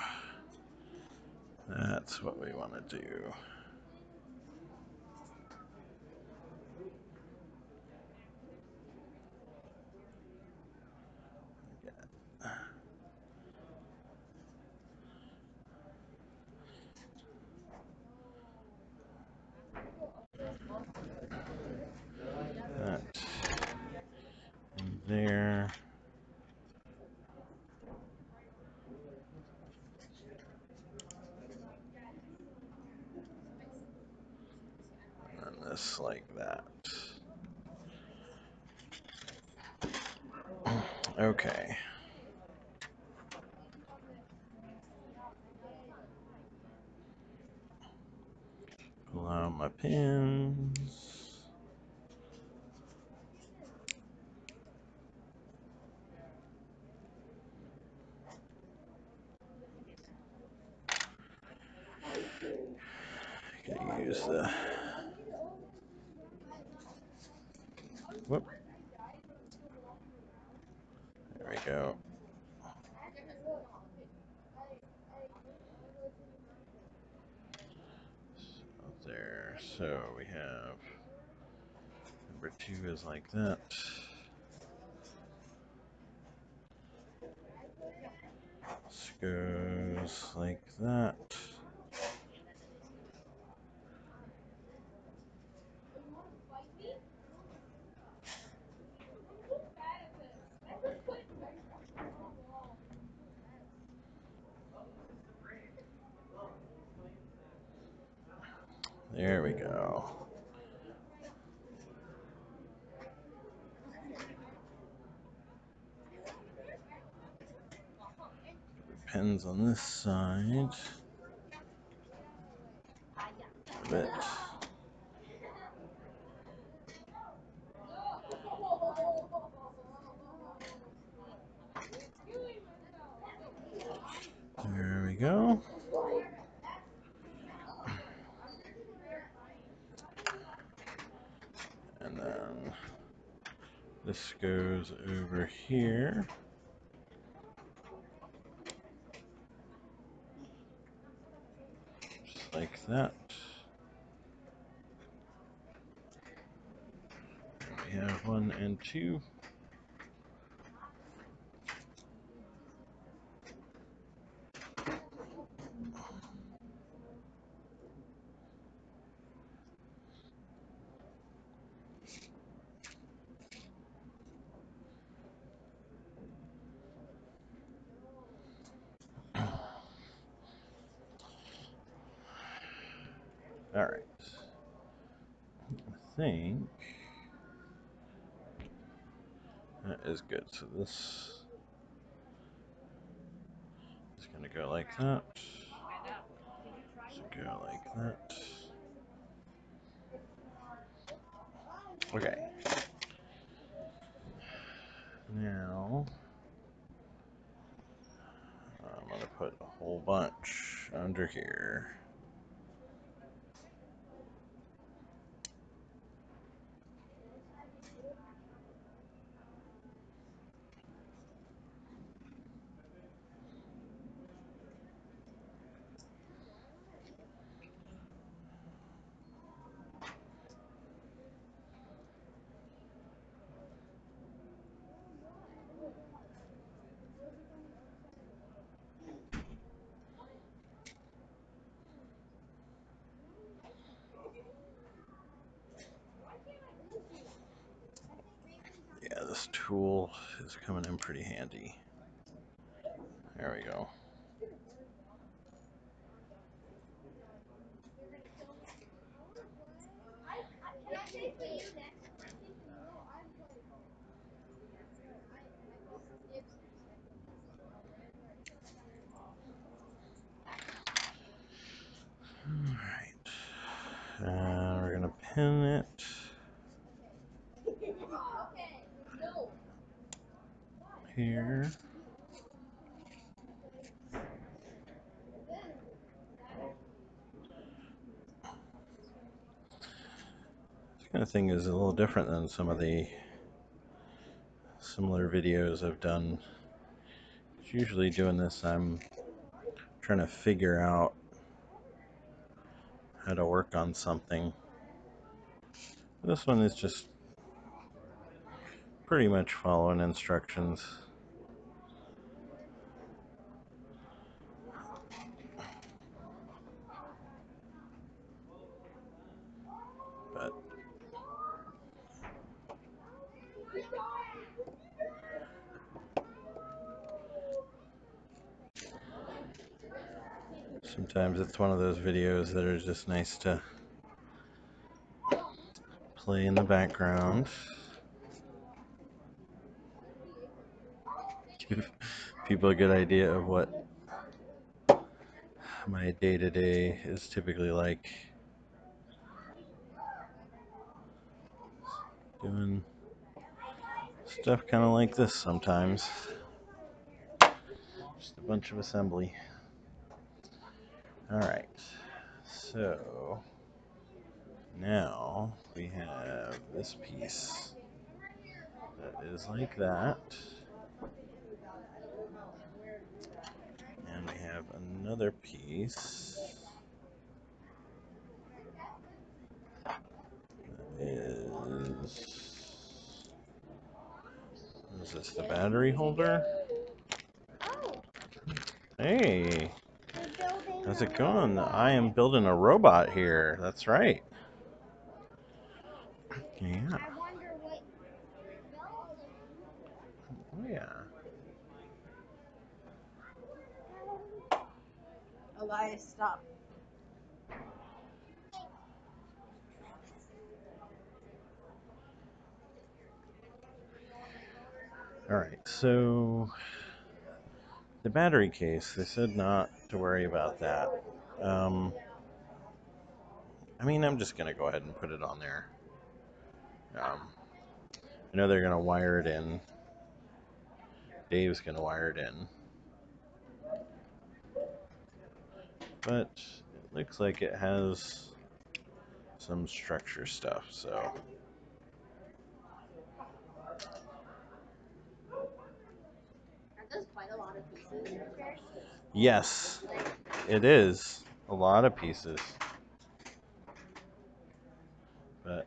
S1: That's what we want to do. That in there. And this like that. Okay. Pull out my pins. Gotta use the. Whoop. There we go. So there. So we have number 2 is like that. This goes like that. There we go. Pins on this side. But there we go. And then this goes over here. Just like that. And we have 1 and 2. All right. I think that is good. So this is going to go like that. Should go like that. Okay. Now I'm going to put a whole bunch under here. this tool is coming in pretty handy. There we go. Alright. We're gonna pin it. Here. This kind of thing is a little different than some of the similar videos I've done. Usually doing this, I'm trying to figure out how to work on something. This one is just pretty much following instructions. But sometimes it's one of those videos that are just nice to play in the background. Give people a good idea of what my day-to-day is typically like. Doing stuff kind of like this sometimes. Just a bunch of assembly. Alright, so now we have this piece that is like that. And we have another piece that is this the battery holder? Hey, how's it going? I am building a robot here. That's right. Yeah. Oh yeah.
S4: Elias, stop.
S1: Alright, so the battery case, they said not to worry about that. I mean, I'm just going to go ahead and put it on there. I know they're going to wire it in. Dave's going to wire it in. But it looks like it has some structure stuff, so.
S2: Aren't those quite a lot of pieces?
S1: Yes, it is. A lot of pieces. But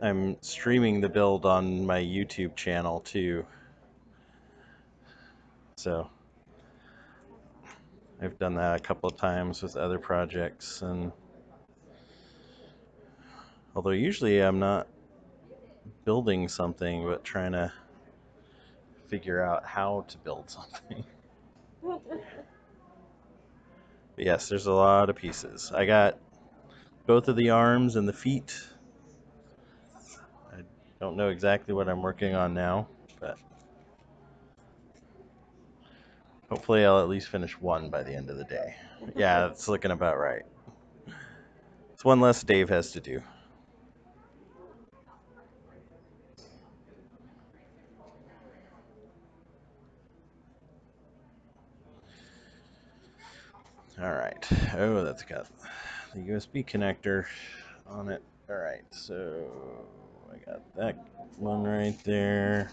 S1: I'm streaming the build on my YouTube channel too. So I've done that a couple of times with other projects, and although usually I'm not building something but trying to figure out how to build something. But yes, there's a lot of pieces. I got both of the arms and the feet. I don't know exactly what I'm working on now, but hopefully I'll at least finish one by the end of the day. Yeah, it's looking about right. It's one less Dave has to do. Alright. Oh, that's got the USB connector on it. Alright, so I got that one right there.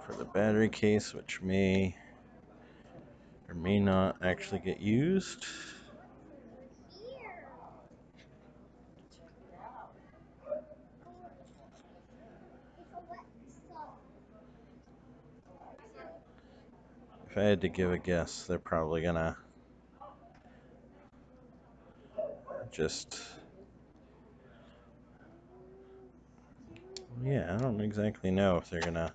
S1: For the battery case, which may or may not actually get used. If I had to give a guess, they're probably gonna just Yeah, I don't exactly know if they're gonna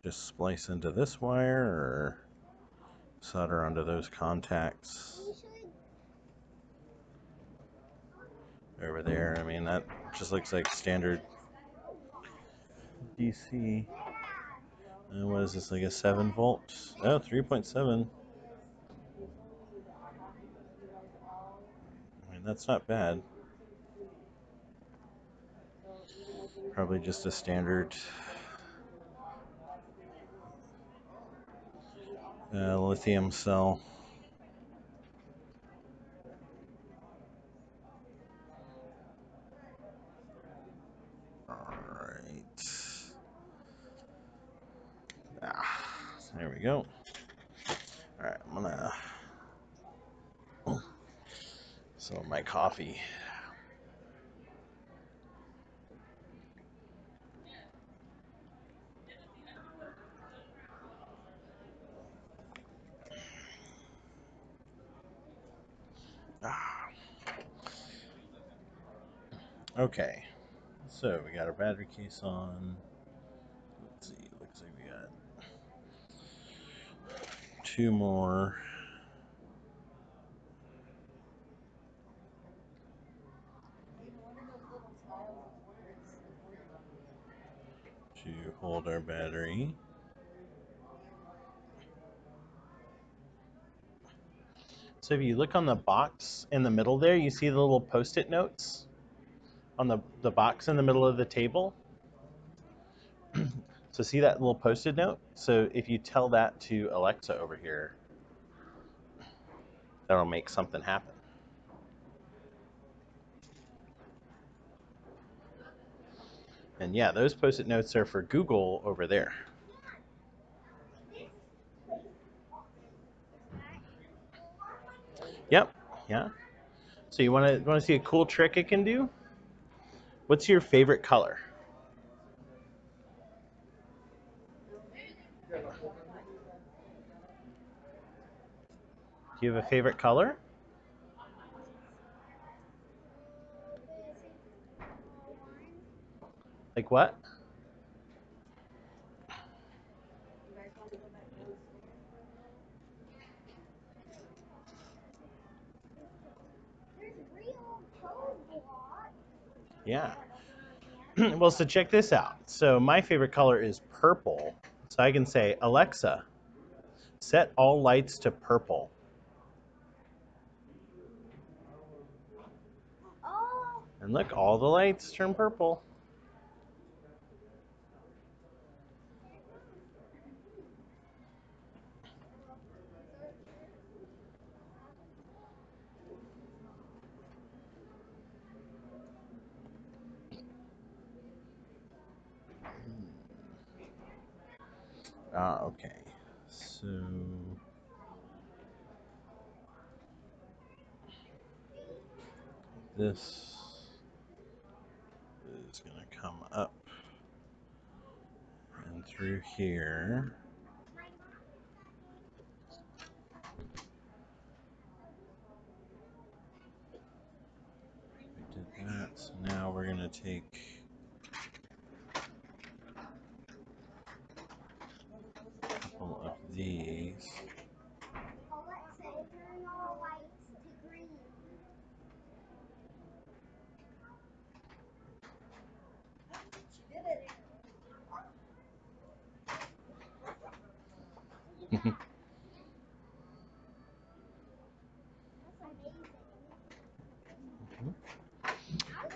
S1: just splice into this wire or solder onto those contacts over there. I mean, that just looks like standard DC. What is this, like a 7 volt? Oh, 3.7. I mean, that's not bad. Probably just a standard lithium cell. Alright. There we go. Alright, I'm gonna sell my coffee. Okay, so we got our battery case on. Let's see, looks like we got 2 more. To hold our battery. So if you look on the box in the middle there, you see the little post-it notes on the box in the middle of the table. So see that little post-it note? So if you tell that to Alexa over here, that'll make something happen. And yeah, those post-it notes are for Google over there. Yep, yeah. So you want to see a cool trick it can do? What's your favorite color? Do you have a favorite color? Like what? Yeah. Well, so check this out. So my favorite color is purple. So I can say, Alexa, set all lights to purple. And look, all the lights turn purple. Okay. So this is going to come up and through here. We did that. So now we're going to take a couple of these.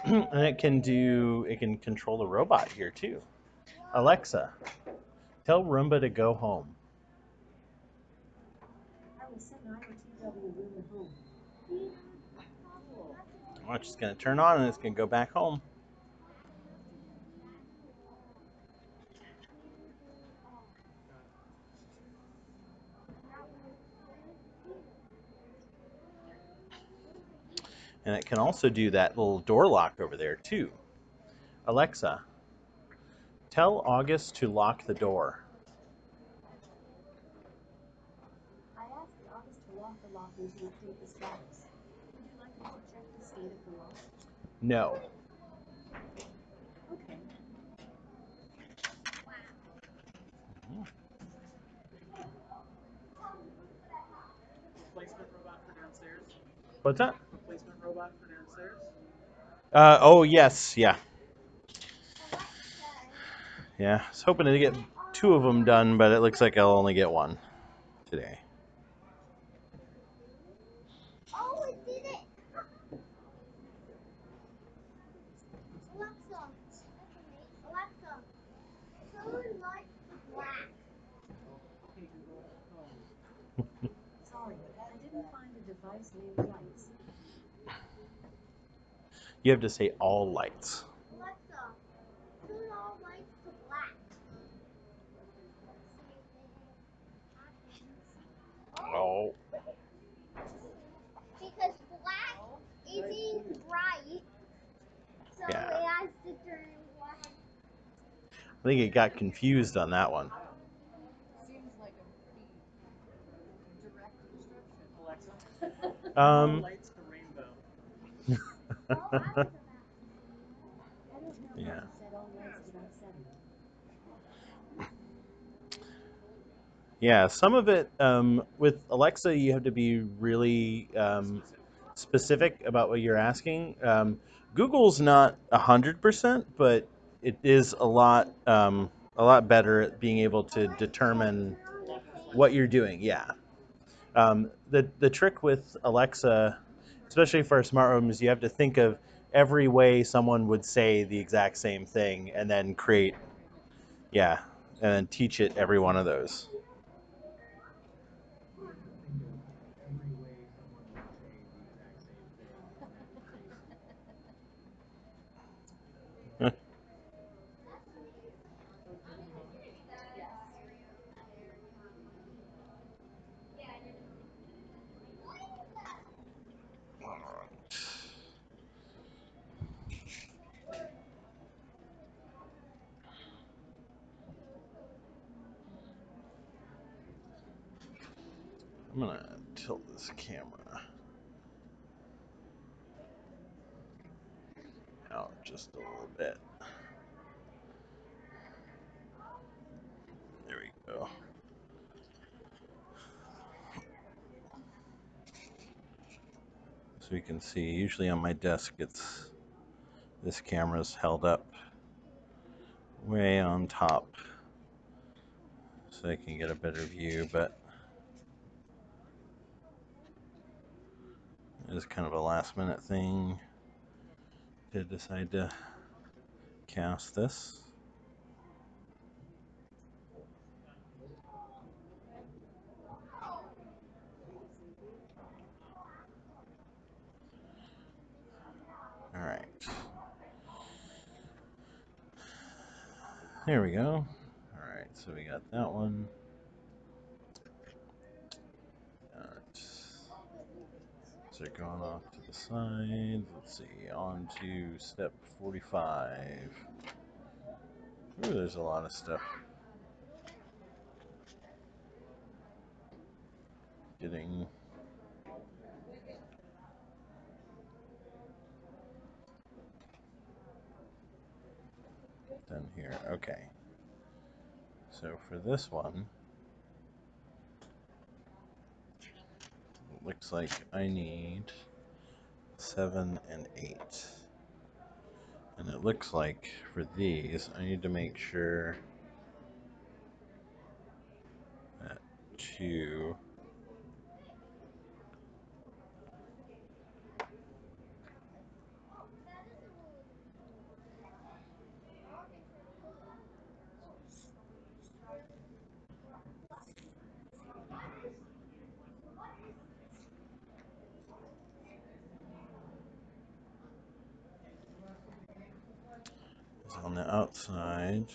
S1: And it can control the robot here too. Alexa, tell Roomba to go home. Watch, it's going to turn on and it's going to go back home. And it can also do that little door lock over there too. Alexa, tell August to lock the door.
S2: I asked August to lock the lock until it take this box. Would you like me to check the state of the lock?
S1: No.
S2: Okay.
S1: What's that?
S5: Replacement robot for downstairs?
S1: Oh, yes, yeah.
S6: Alexa.
S1: Yeah, I was hoping to get 2 of them done, but it looks like I'll only get 1 today.
S6: Oh, it did it. Alexa. Alexa. Turn lights to black.
S2: Okay, Google, home. Sorry, I didn't find a device named Lights.
S1: You have to say all lights.
S6: Alexa. Turn all lights to black.
S1: Oh.
S6: Because black isn't bright, so
S1: Yeah.
S6: it has to turn black.
S1: I think it got confused on that one.
S2: Seems like a pretty direct instruction.
S5: Alexa,
S1: Um,
S5: lights to rainbow.
S6: Oh, I was about to say
S2: I don't know
S1: Yeah.
S2: how to set all lights to that setting.
S1: Yeah, some of it with Alexa, you have to be really specific about what you're asking. Google's not 100%, but it is a lot better at being able to determine what you're doing. Yeah. The trick with Alexa, especially for smart home, is you have to think of every way someone would say the exact same thing, and then create, and then teach it every one of those.
S5: Think of every way someone would say the exact same thing and then create.
S1: I'm gonna tilt this camera out just a little bit. There we go. So you can see, usually on my desk, this camera's held up way on top, so I can get a better view. But it is kind of a last minute thing to decide to cast this. All right. There we go. All right, so we got that one. All right. So going off to the side. Let's see, on to step 45. Ooh, there's a lot of stuff getting done here. Okay. So for this one, it looks like I need 7 and 8. And it looks like for these, I need to make sure that 2 is on the outside.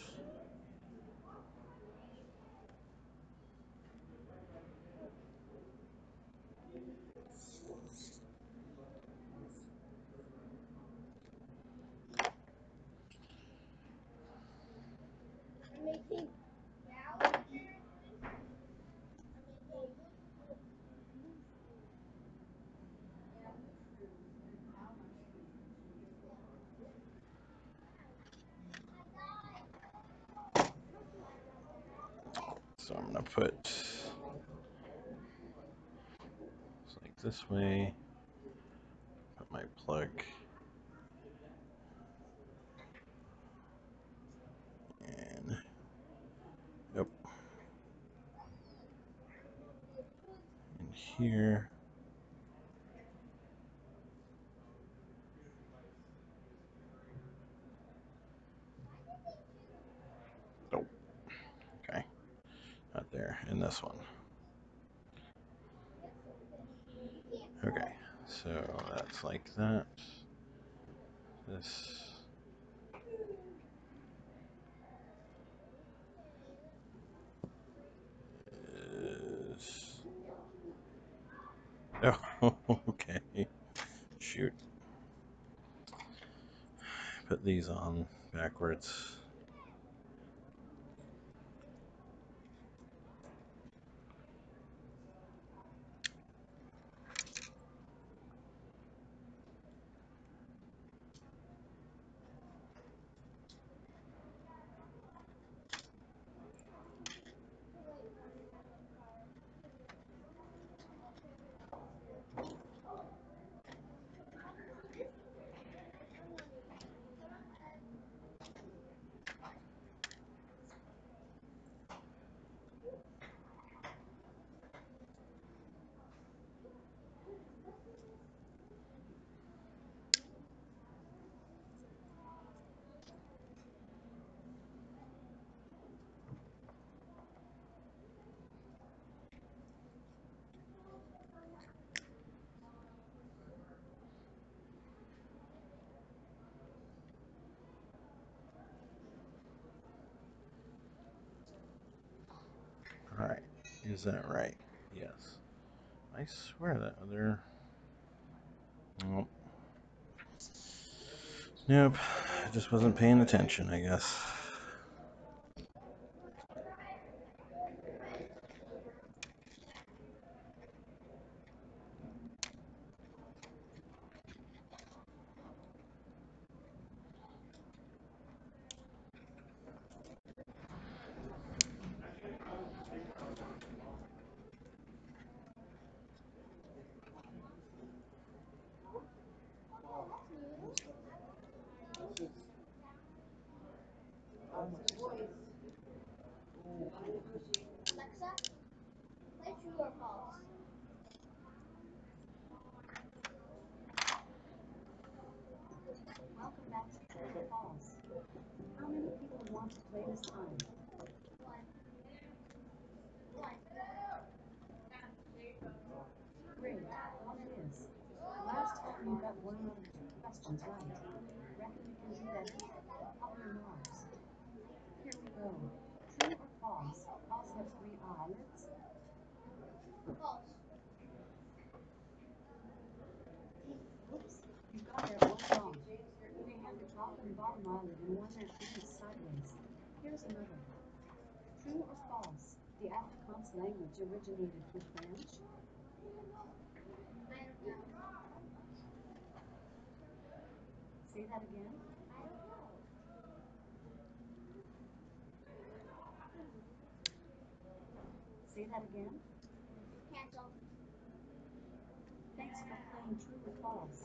S1: So I'm going to put it's like this way. my plug. And yep. In here. Oh, okay. Not there. In this one. Okay, so that's like that. This is... Oh, okay. Shoot. Put these on backwards. Alright, is that right? Yes. I swear that other... Nope. Nope. I just wasn't paying attention, I guess.
S6: Alexa, play true or false.
S2: Welcome back to True or False. How many people want to play this time?
S6: One.
S2: Great, one it is. Last time you got 1 out of 2 questions right. Reckon you can do better? Up your marks. Here we go. True or false? False have 3 eyelids.
S6: False.
S2: Oops, you got that one wrong. They have the top and bottom eyelid and one that blinks sideways. Here's another. True or false? The Afrikaans language originated with French.
S6: I don't know.
S2: Say that again.
S6: I don't know.
S2: Say that again.
S6: Cancel.
S2: Thanks for playing true or false.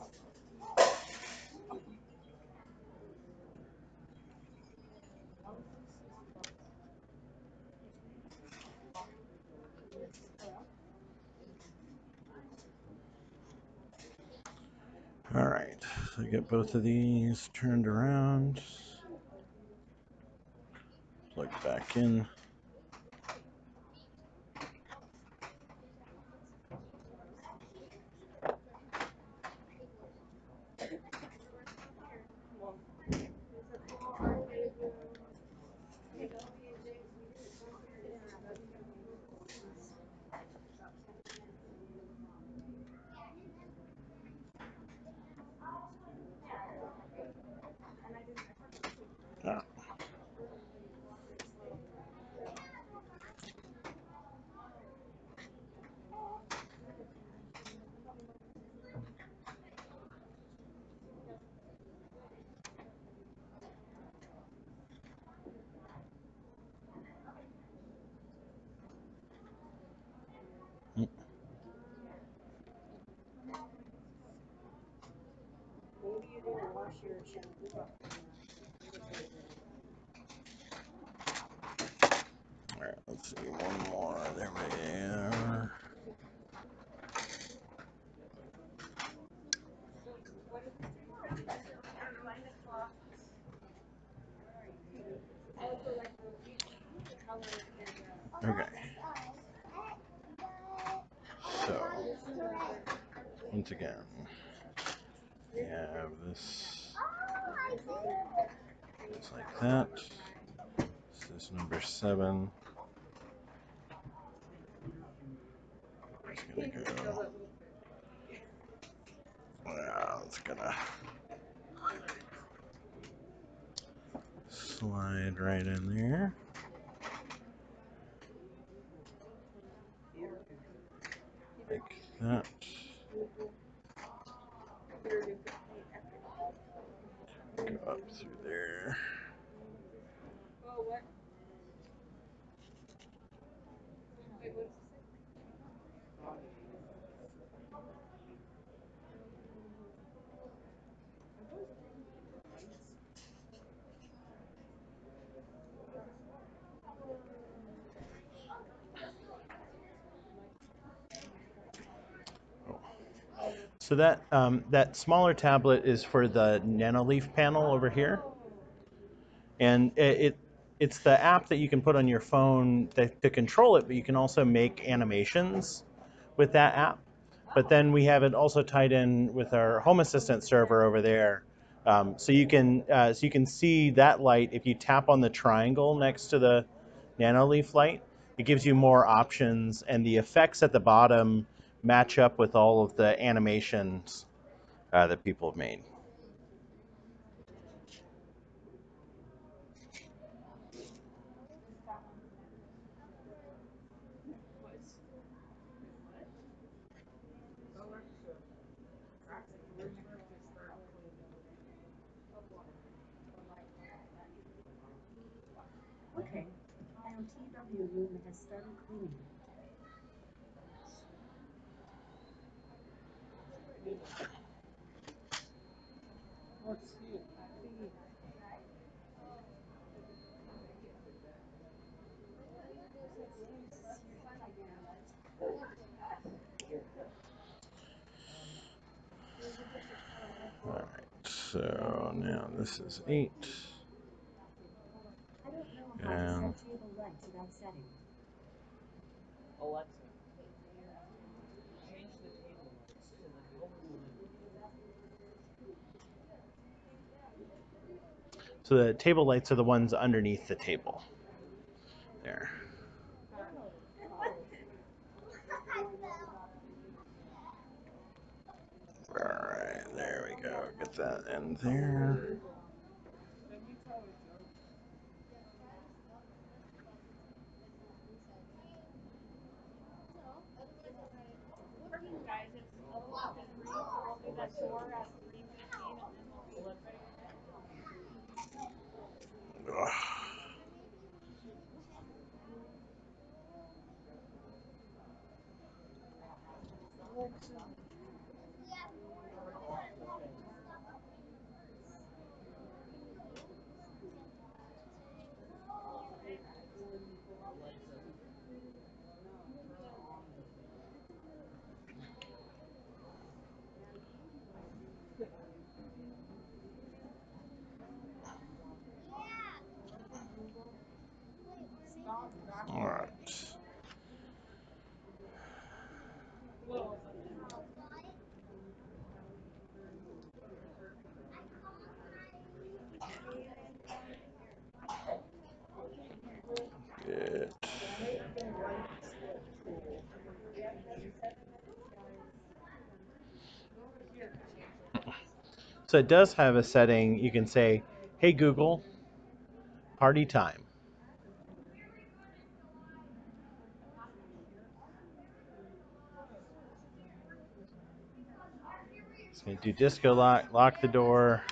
S1: Alright, so get both of these turned around. Plug back in. Ah. All right, let's see, one more. There we are. Okay. So, once again, we have this just like that. This is number 7. It's gonna go. Well, it's gonna slide right in there. Like that. Go up through there. So that smaller tablet is for the Nanoleaf panel over here, and it's the app that you can put on your phone to control it, but you can also make animations with that app. But then we have it also tied in with our Home Assistant server over there, so you can see that light if you tap on the triangle next to the Nanoleaf light. It gives you more options, and the effects at the bottom match up with all of the animations that people have made.
S2: Okay, IOTW room has started cleaning.
S1: All right, so now this is 8.
S2: I don't know how to
S1: And
S2: set table lights without setting.
S5: Alexa, change the table lights to the color blue.
S1: so the table lights are the ones underneath the table. There. All right, there we go. Get that in there.
S3: Guys, it's 11:03, so we'll do that tour at 3:15, and then we'll be ready to go.
S1: Ugh. All right. Good. So it does have a setting. You can say, "Hey Google, party time." It's going to do disco lock, lock the door.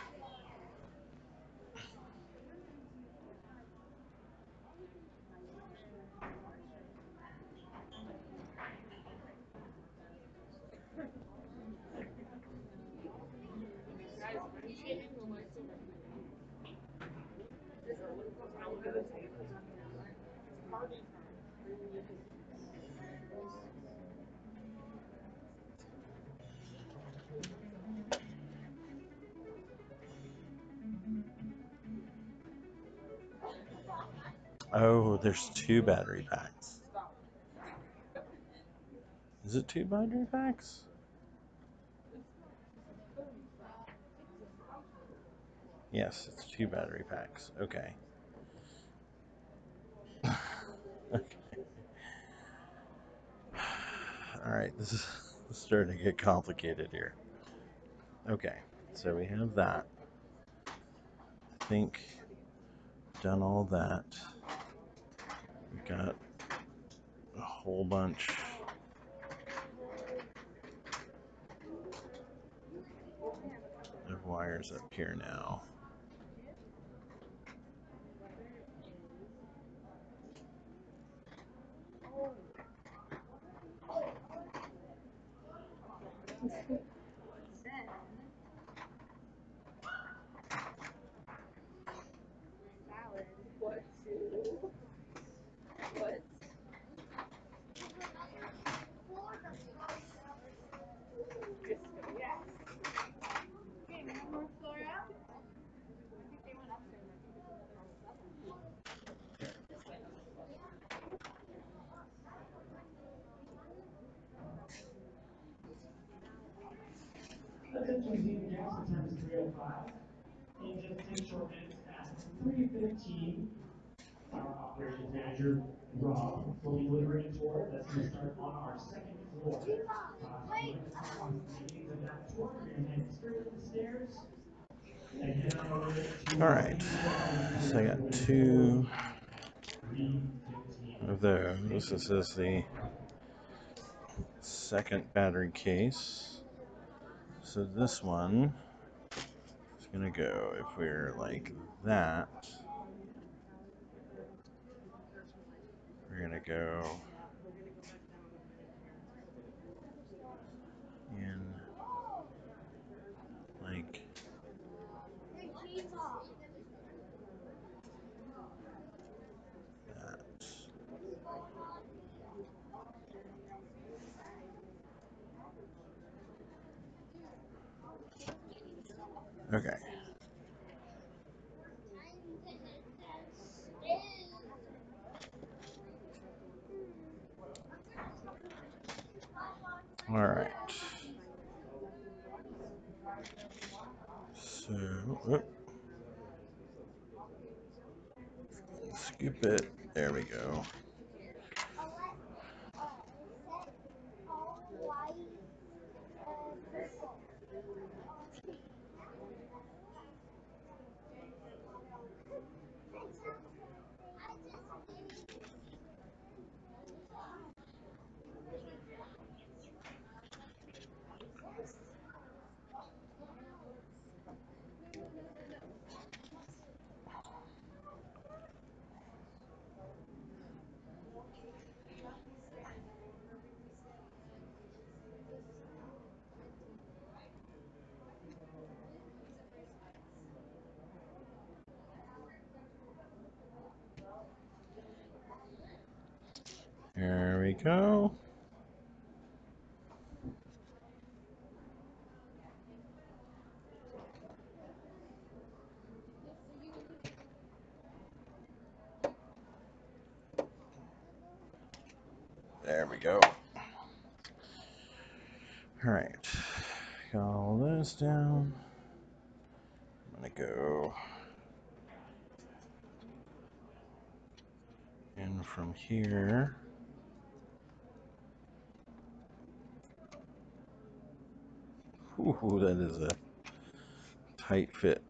S1: Oh, there's 2 battery packs. Is it 2 battery packs? Yes, it's 2 battery packs. Okay. Okay. All right, this is starting to get complicated here. Okay, so we have that. I think done all that. We got a whole bunch of wires up here now.
S7: Attention museum guests, the time is 3:05. In just 10 short minutes at 3:15, our operations manager, Rob, will be delivering a tour that's going to start on our 2nd floor. If you'd like to follow the beginnings of that tour, you're going to head straight up the stairs and head on over to
S1: All
S7: our
S1: right,
S7: second floor audience
S1: so I
S7: area
S1: got
S7: waiting
S1: 2
S7: for 3:15.
S1: of those. This is the 2nd battery case. So this one is gonna go, if we're like that, we're gonna go in like that. Okay. All right. So, whoop, skip it. There we go. There we go. There we go. All right. Got all those down. I'm gonna go in from here. Ooh, that is a tight fit.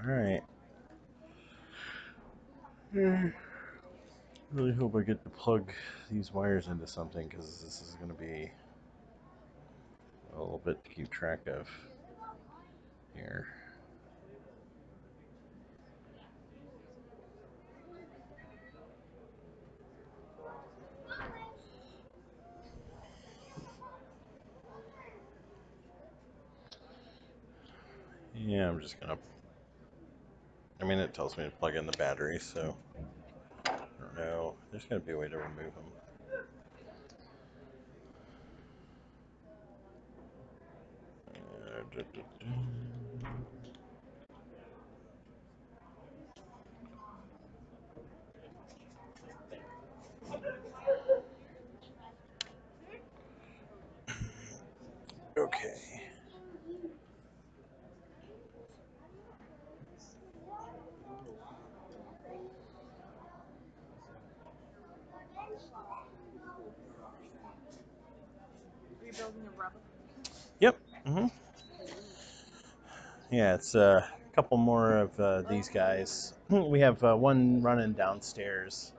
S1: Alright. Really hope I get to plug these wires into something, because this is going to be a little bit to keep track of here. Yeah, I'm just going to, I mean, it tells me to plug in the battery, so I don't know. There's going to be a way to remove them. Okay.
S4: Are you building a rubber?
S1: Yep. Yeah, it's a couple more of these guys. We have one running downstairs,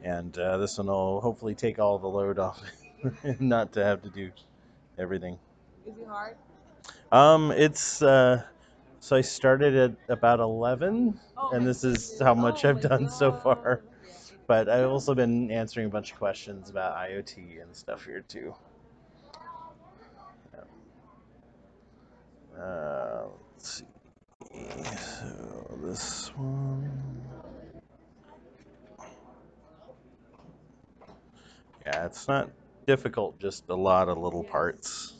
S1: and this one will hopefully take all the load off, not to have to do everything.
S4: Is it hard?
S1: It's so I started at about 11, and this is how much I've done so far. But I've also been answering a bunch of questions about IoT and stuff here too. Let's see. So this one. Yeah, it's not difficult, just a lot of little parts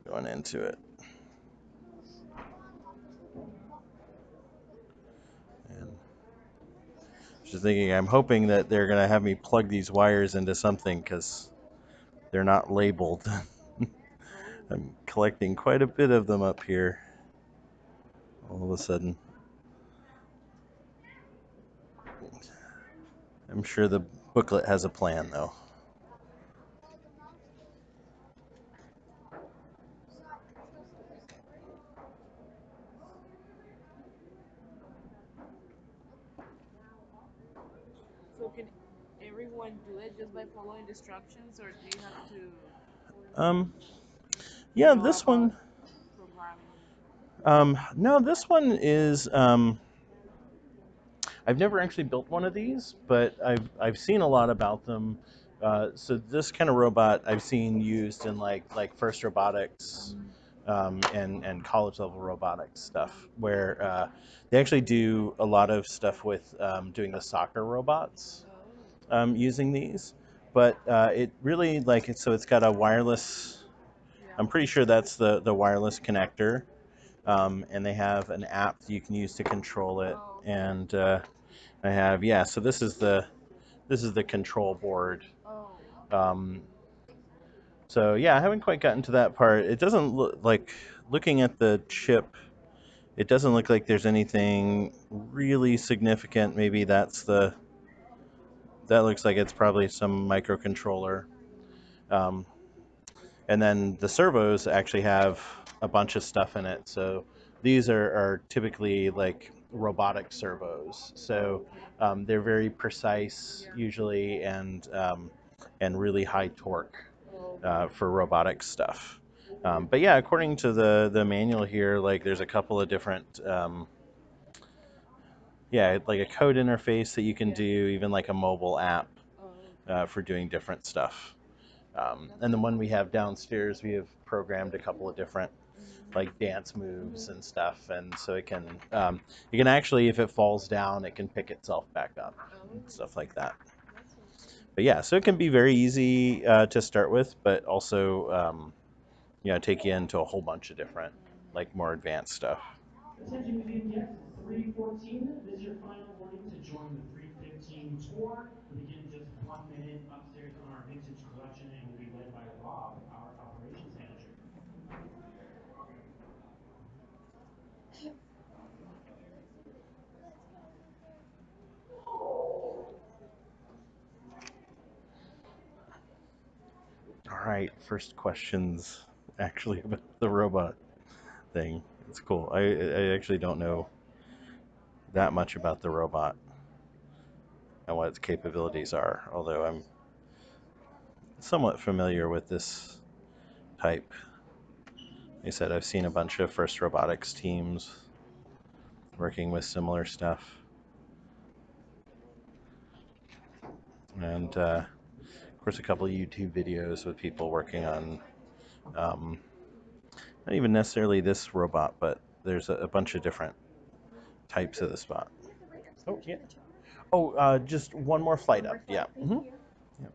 S1: going into it. And just thinking, I'm hoping that they're going to have me plug these wires into something, because they're not labeled. I'm collecting quite a bit of them up here all of a sudden. I'm sure the booklet has a plan, though.
S4: So can everyone do it just by following the instructions, or do you have to
S1: Yeah,
S4: know
S1: this
S4: about
S1: one.
S4: programming?
S1: No, this one is. I've never actually built one of these, but I've seen a lot about them. So this kind of robot I've seen used in like FIRST Robotics, and college level robotics stuff, where they actually do a lot of stuff with doing the soccer robots, using these. But it really so it's got a wireless. I'm pretty sure that's the wireless connector, and they have an app that you can use to control it, and I have, yeah. So this is the control board. Um, so yeah, I haven't quite gotten to that part. It doesn't look like, looking at the chip, it doesn't look like there's anything really significant. Maybe that looks like it's probably some microcontroller. Um, and then the servos actually have a bunch of stuff in it. So these are typically like robotic servos. So they're very precise usually, and really high torque for robotic stuff. But yeah, according to the manual here, like there's a couple of different, yeah, like a code interface that you can do, even like a mobile app for doing different stuff. And the one we have downstairs, we have programmed a couple of different like dance moves and stuff, and so it can actually, if it falls down, it can pick itself back up and stuff like that. But yeah, so it can be very easy to start with, but also take you into a whole bunch of different, like more advanced stuff.
S7: Attention museum guests, it's 3:14. This is your final warning to join the 3:15 tour. It'll begin in just 1 minute upstairs on our vintage collection and will be led by Rob, our operations manager.
S1: All right, first questions actually about the robot thing. It's cool. I actually don't know that much about the robot and what its capabilities are, although I'm somewhat familiar with this type. Like I said, I've seen a bunch of FIRST Robotics teams working with similar stuff. And of course, a couple of YouTube videos with people working on not even necessarily this robot, but there's a bunch of different types of the spot. Oh, yeah. Oh, just one more flight up. Yeah. Mm-hmm. Yeah.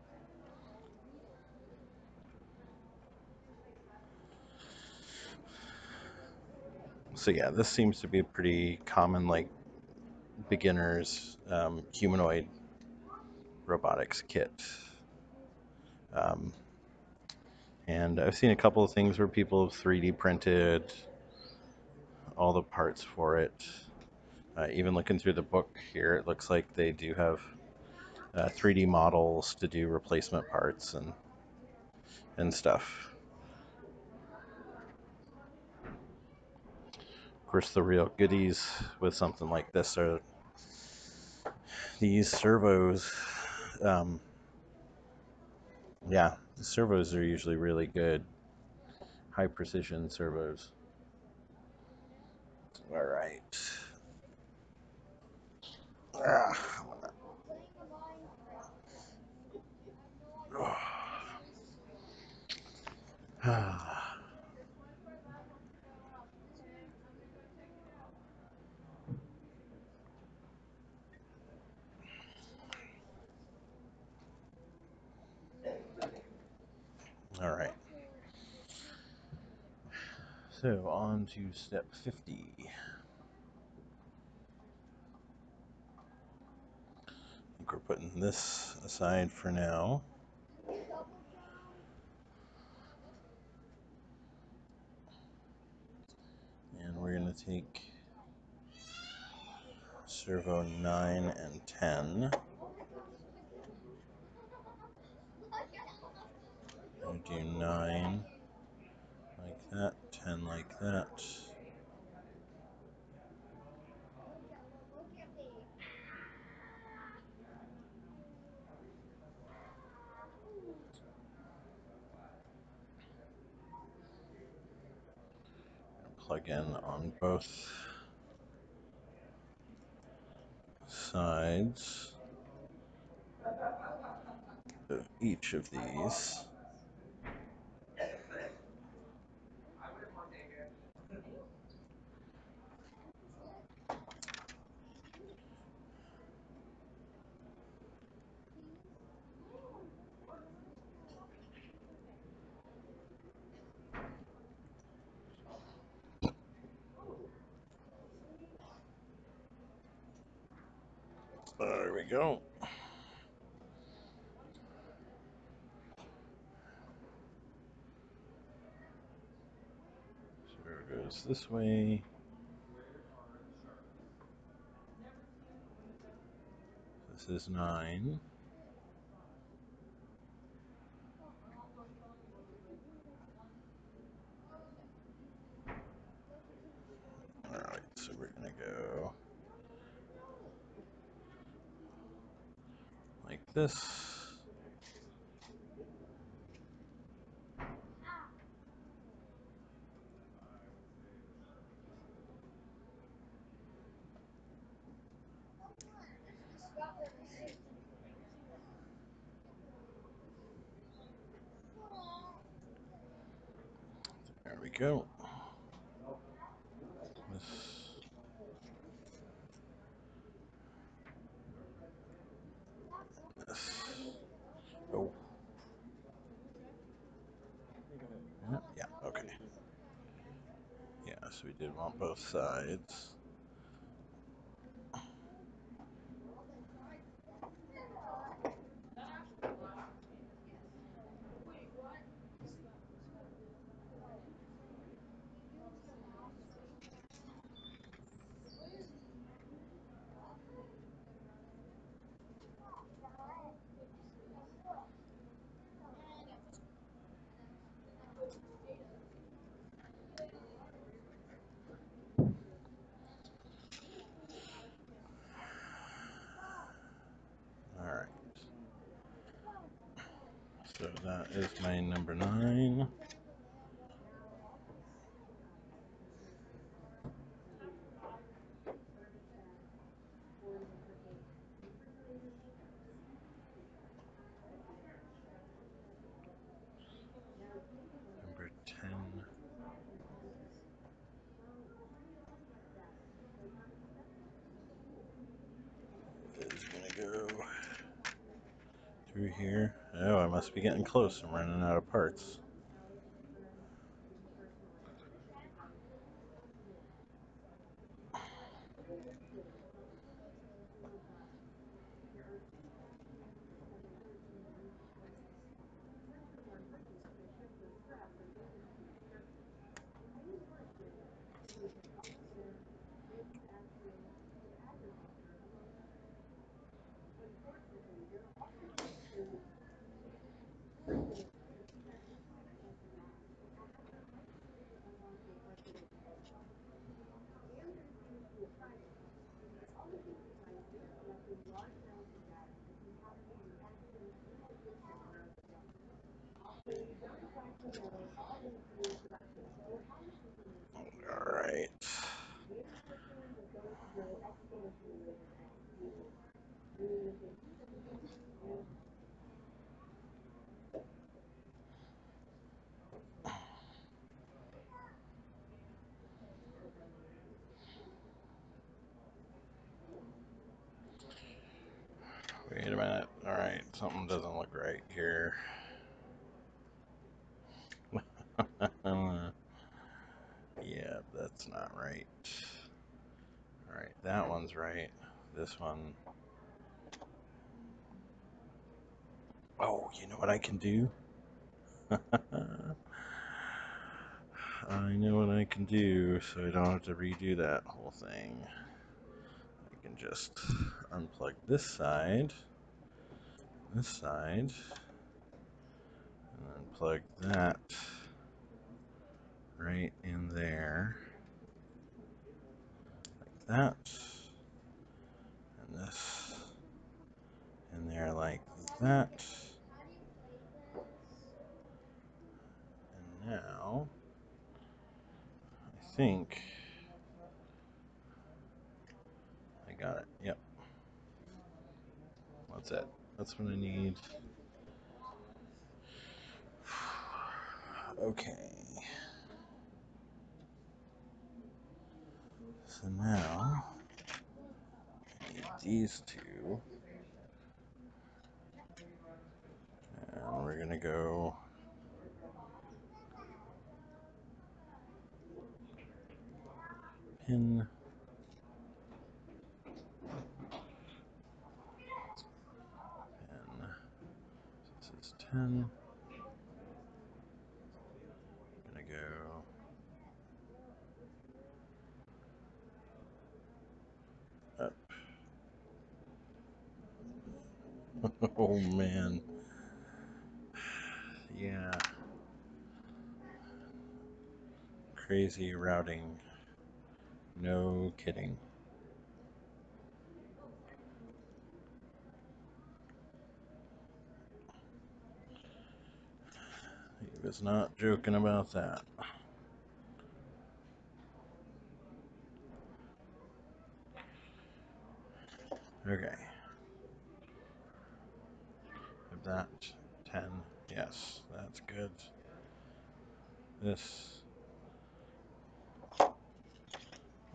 S1: So yeah, this seems to be a pretty common, like, beginner's humanoid robotics kit. And I've seen a couple of things where people have 3D printed all the parts for it. Even looking through the book here, it looks like they do have 3D models to do replacement parts and stuff. Of course, the real goodies with something like this are these servos. Yeah, the servos are usually really good, high precision servos. All right. All right. So on to step 50. I think we're putting this aside for now. And we're going to take servo 9 and 10. And do 9 like that, 10 like that. Plug in on both sides of each of these. There we go. So it goes this way. This is 9. Alright, so we're going to go like this. There we go. This. Oh. Yeah, okay. Yeah, so we did want both sides. that is my number 9. Number 10. Is gonna go through here. Oh, I must be getting close. I'm running out of parts. All right. Wait a minute. All right, something doesn't look right here. Yeah, that's not right. All right, that one's right. This one. Oh, you know what I can do? I know what I can do, so I don't have to redo that whole thing. I can just unplug this side, and then plug that right in there, like that, and this in there like that. And now, I think I got it. Yep. That's it. That's what I need. Okay. So now, I need these two. And we're gonna go pin, pin. So this is 10. Gonna go up. Oh man. Yeah. Crazy routing. No kidding. He was not joking about that. Okay. If that 10. Yes, that's good. This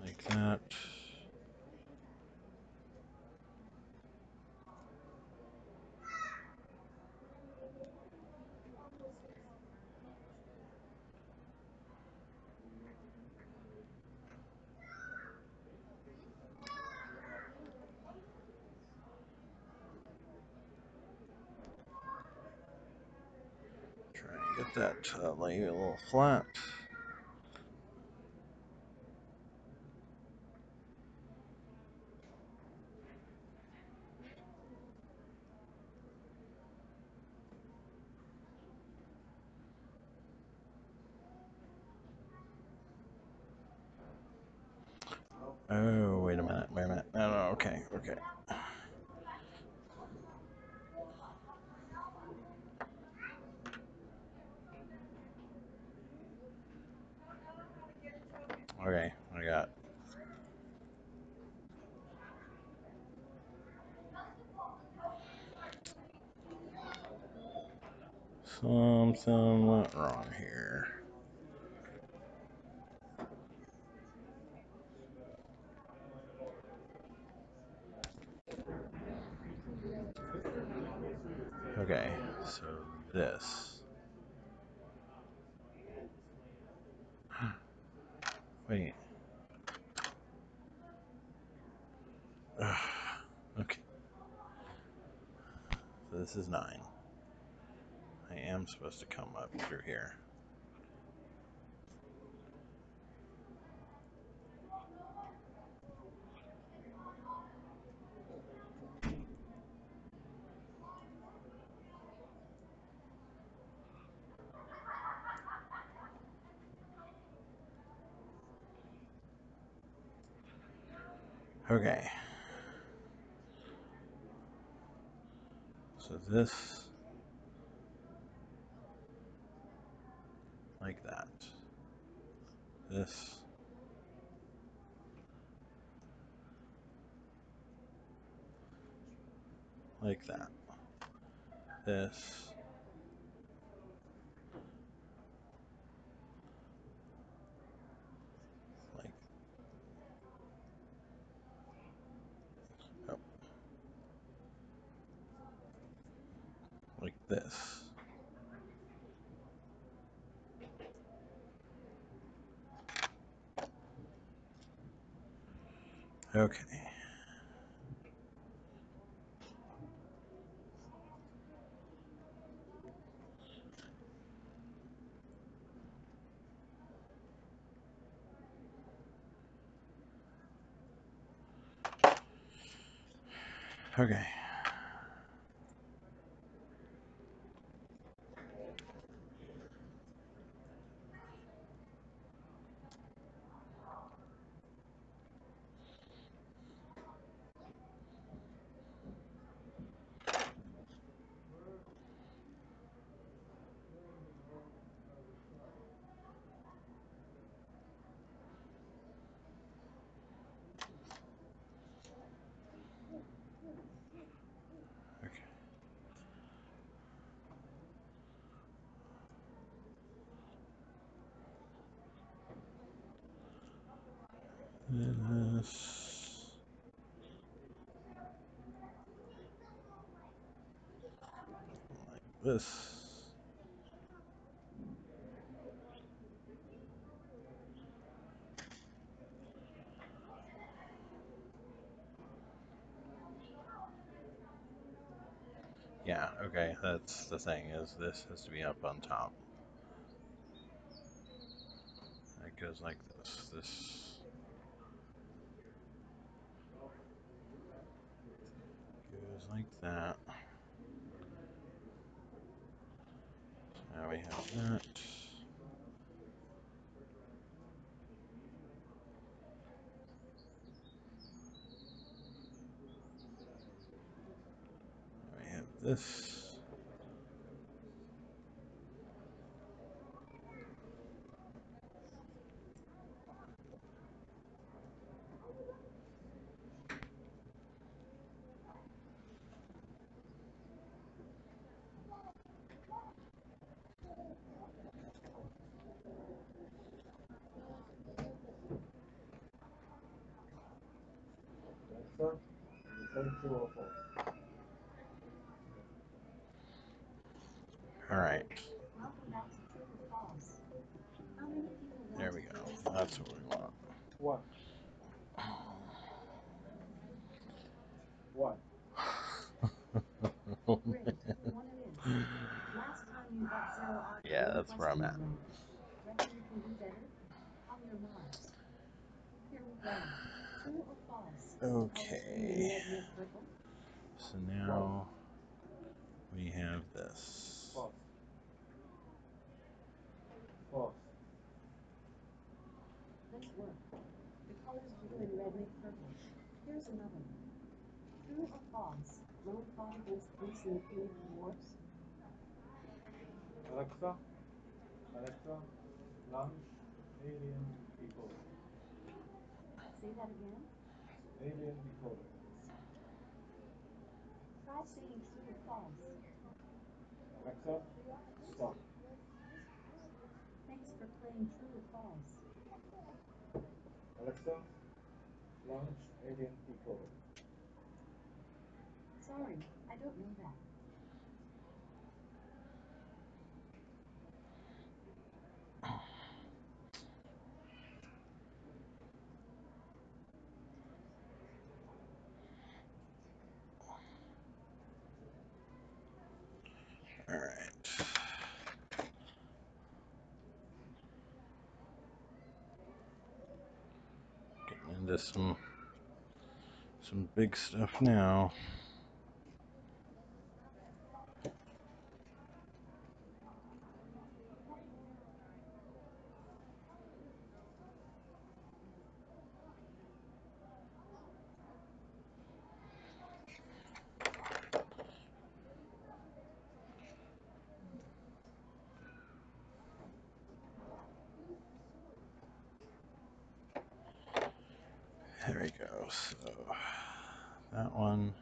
S1: like that. Try and get that lay a little flat. Oh, wait a minute, wait a minute. No, no, okay, okay. Okay, I got something went wrong here. Okay, so this. Wait. Okay. So this is 9. I am supposed to come up through here. Okay. So this, like that. This, like that. This, like, oh, like this. Okay. Okay. Okay. This, like this. Yeah, okay, that's the thing, is this has to be up on top. It goes like this. This goes like that. Now we have that. Now we have this.
S5: Alexa, return true or false.
S1: All right,
S2: Welcome back to True or False. How many people
S1: there
S2: want
S1: we
S2: to
S1: go.
S2: play this
S1: That's
S2: game?
S1: what we want.
S5: One. One.
S2: Great, one it is. Last time you got 0 out of
S1: Yeah,
S2: 1
S1: that's where I'm
S2: questions
S1: at.
S2: right. Reckon you can do better? On your marks. Here we go. True or false? The colors green,
S1: Okay,
S2: red, and purple.
S1: so now we have this.
S5: False. False.
S2: Nice work. The colors blue and red make purple. Here's another one. True or false? Rome fought against Greece in the Punic Wars.
S5: Alexa, Alexa, launch Alien People.
S2: Say that again.
S5: Alien decoder.
S2: Try saying true or false.
S5: Alexa, stop.
S2: Thanks for playing true or false.
S5: Alexa, launch alien decoder.
S2: Sorry, I don't know that.
S1: All right. Getting into some big stuff now. There we go. So that one.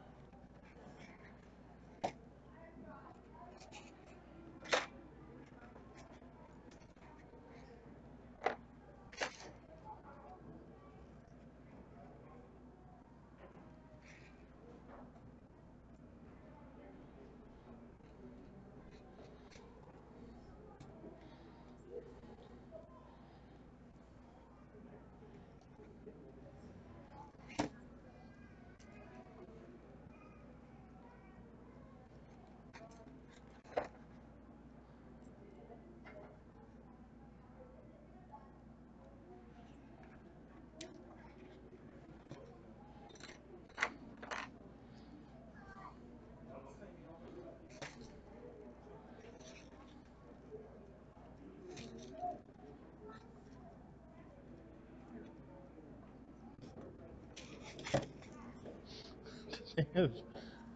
S1: They have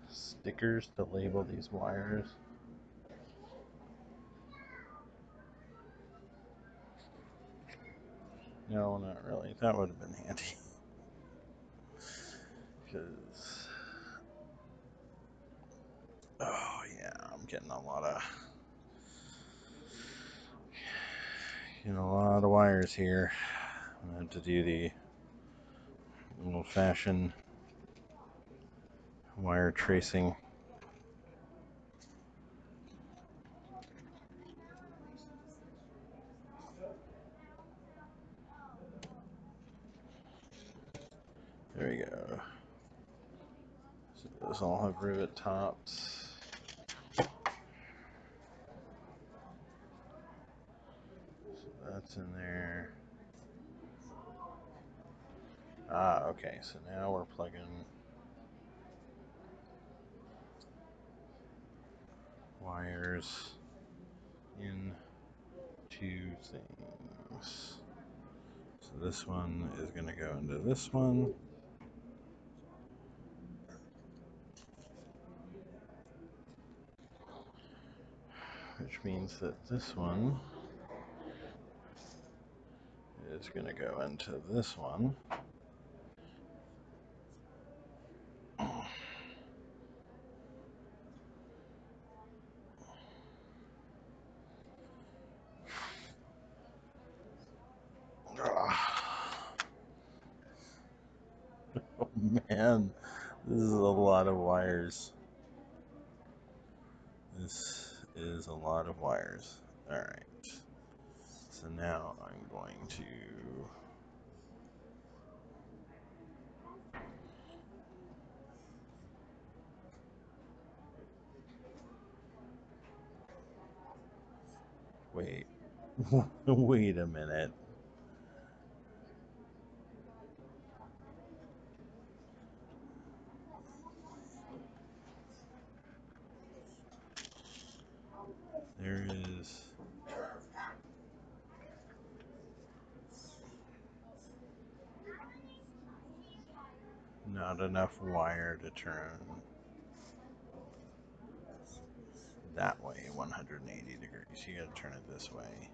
S1: stickers to label these wires. No, not really. That would have been handy. Because, oh yeah, I'm getting a lot of wires here. I'm gonna have to do the old-fashioned wire tracing. There we go. So those all have rivet tops. So that's in there. Ah, okay, so now we're plugging wires into things. So this one is going to go into this one. Which means that this one is going to go into this one. Oh man, this is a lot of wires. This is a lot of wires. Alright. So now I'm going to wait. Wait a minute. There is not enough wire to turn that way 180 degrees. You gotta turn it this way.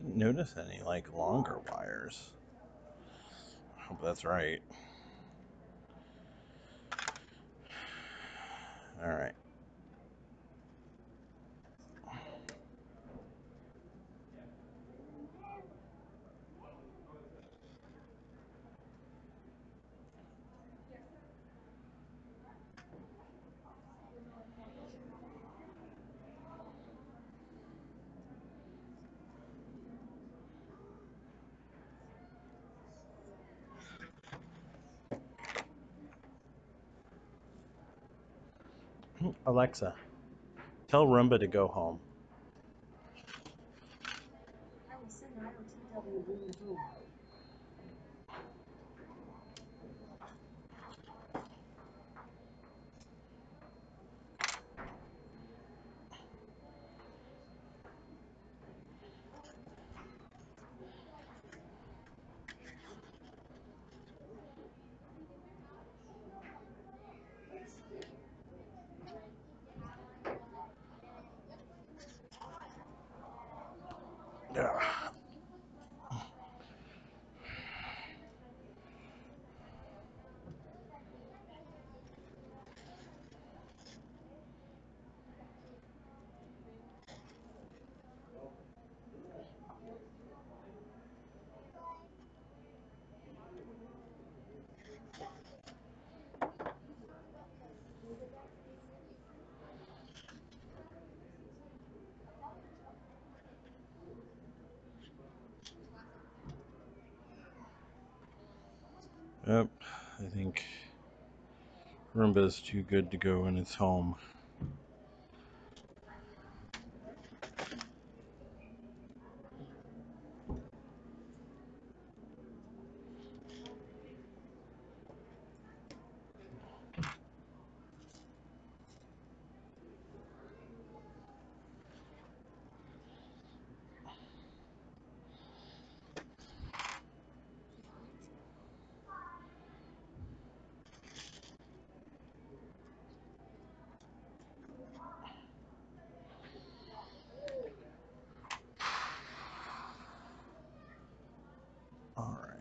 S1: didn't notice any like longer wires. I hope that's right. All right. Alexa, tell Roomba to go home.
S2: I will send IOTW Room home.
S1: Ugh. Yep, I think Roomba's too good to go in its home. All right.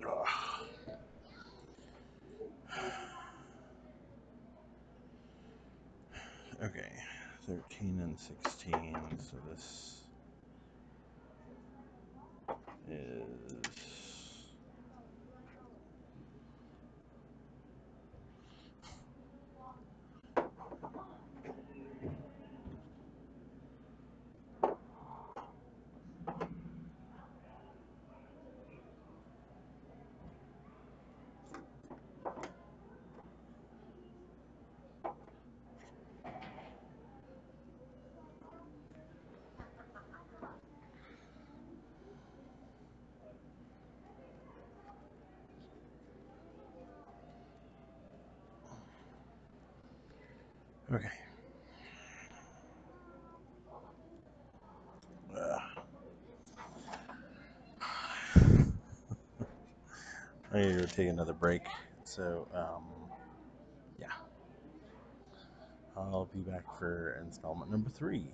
S1: Ugh. Okay, 13 and 16, so this is... Okay. Ugh. I need to take another break, so yeah. I'll be back for installment number 3.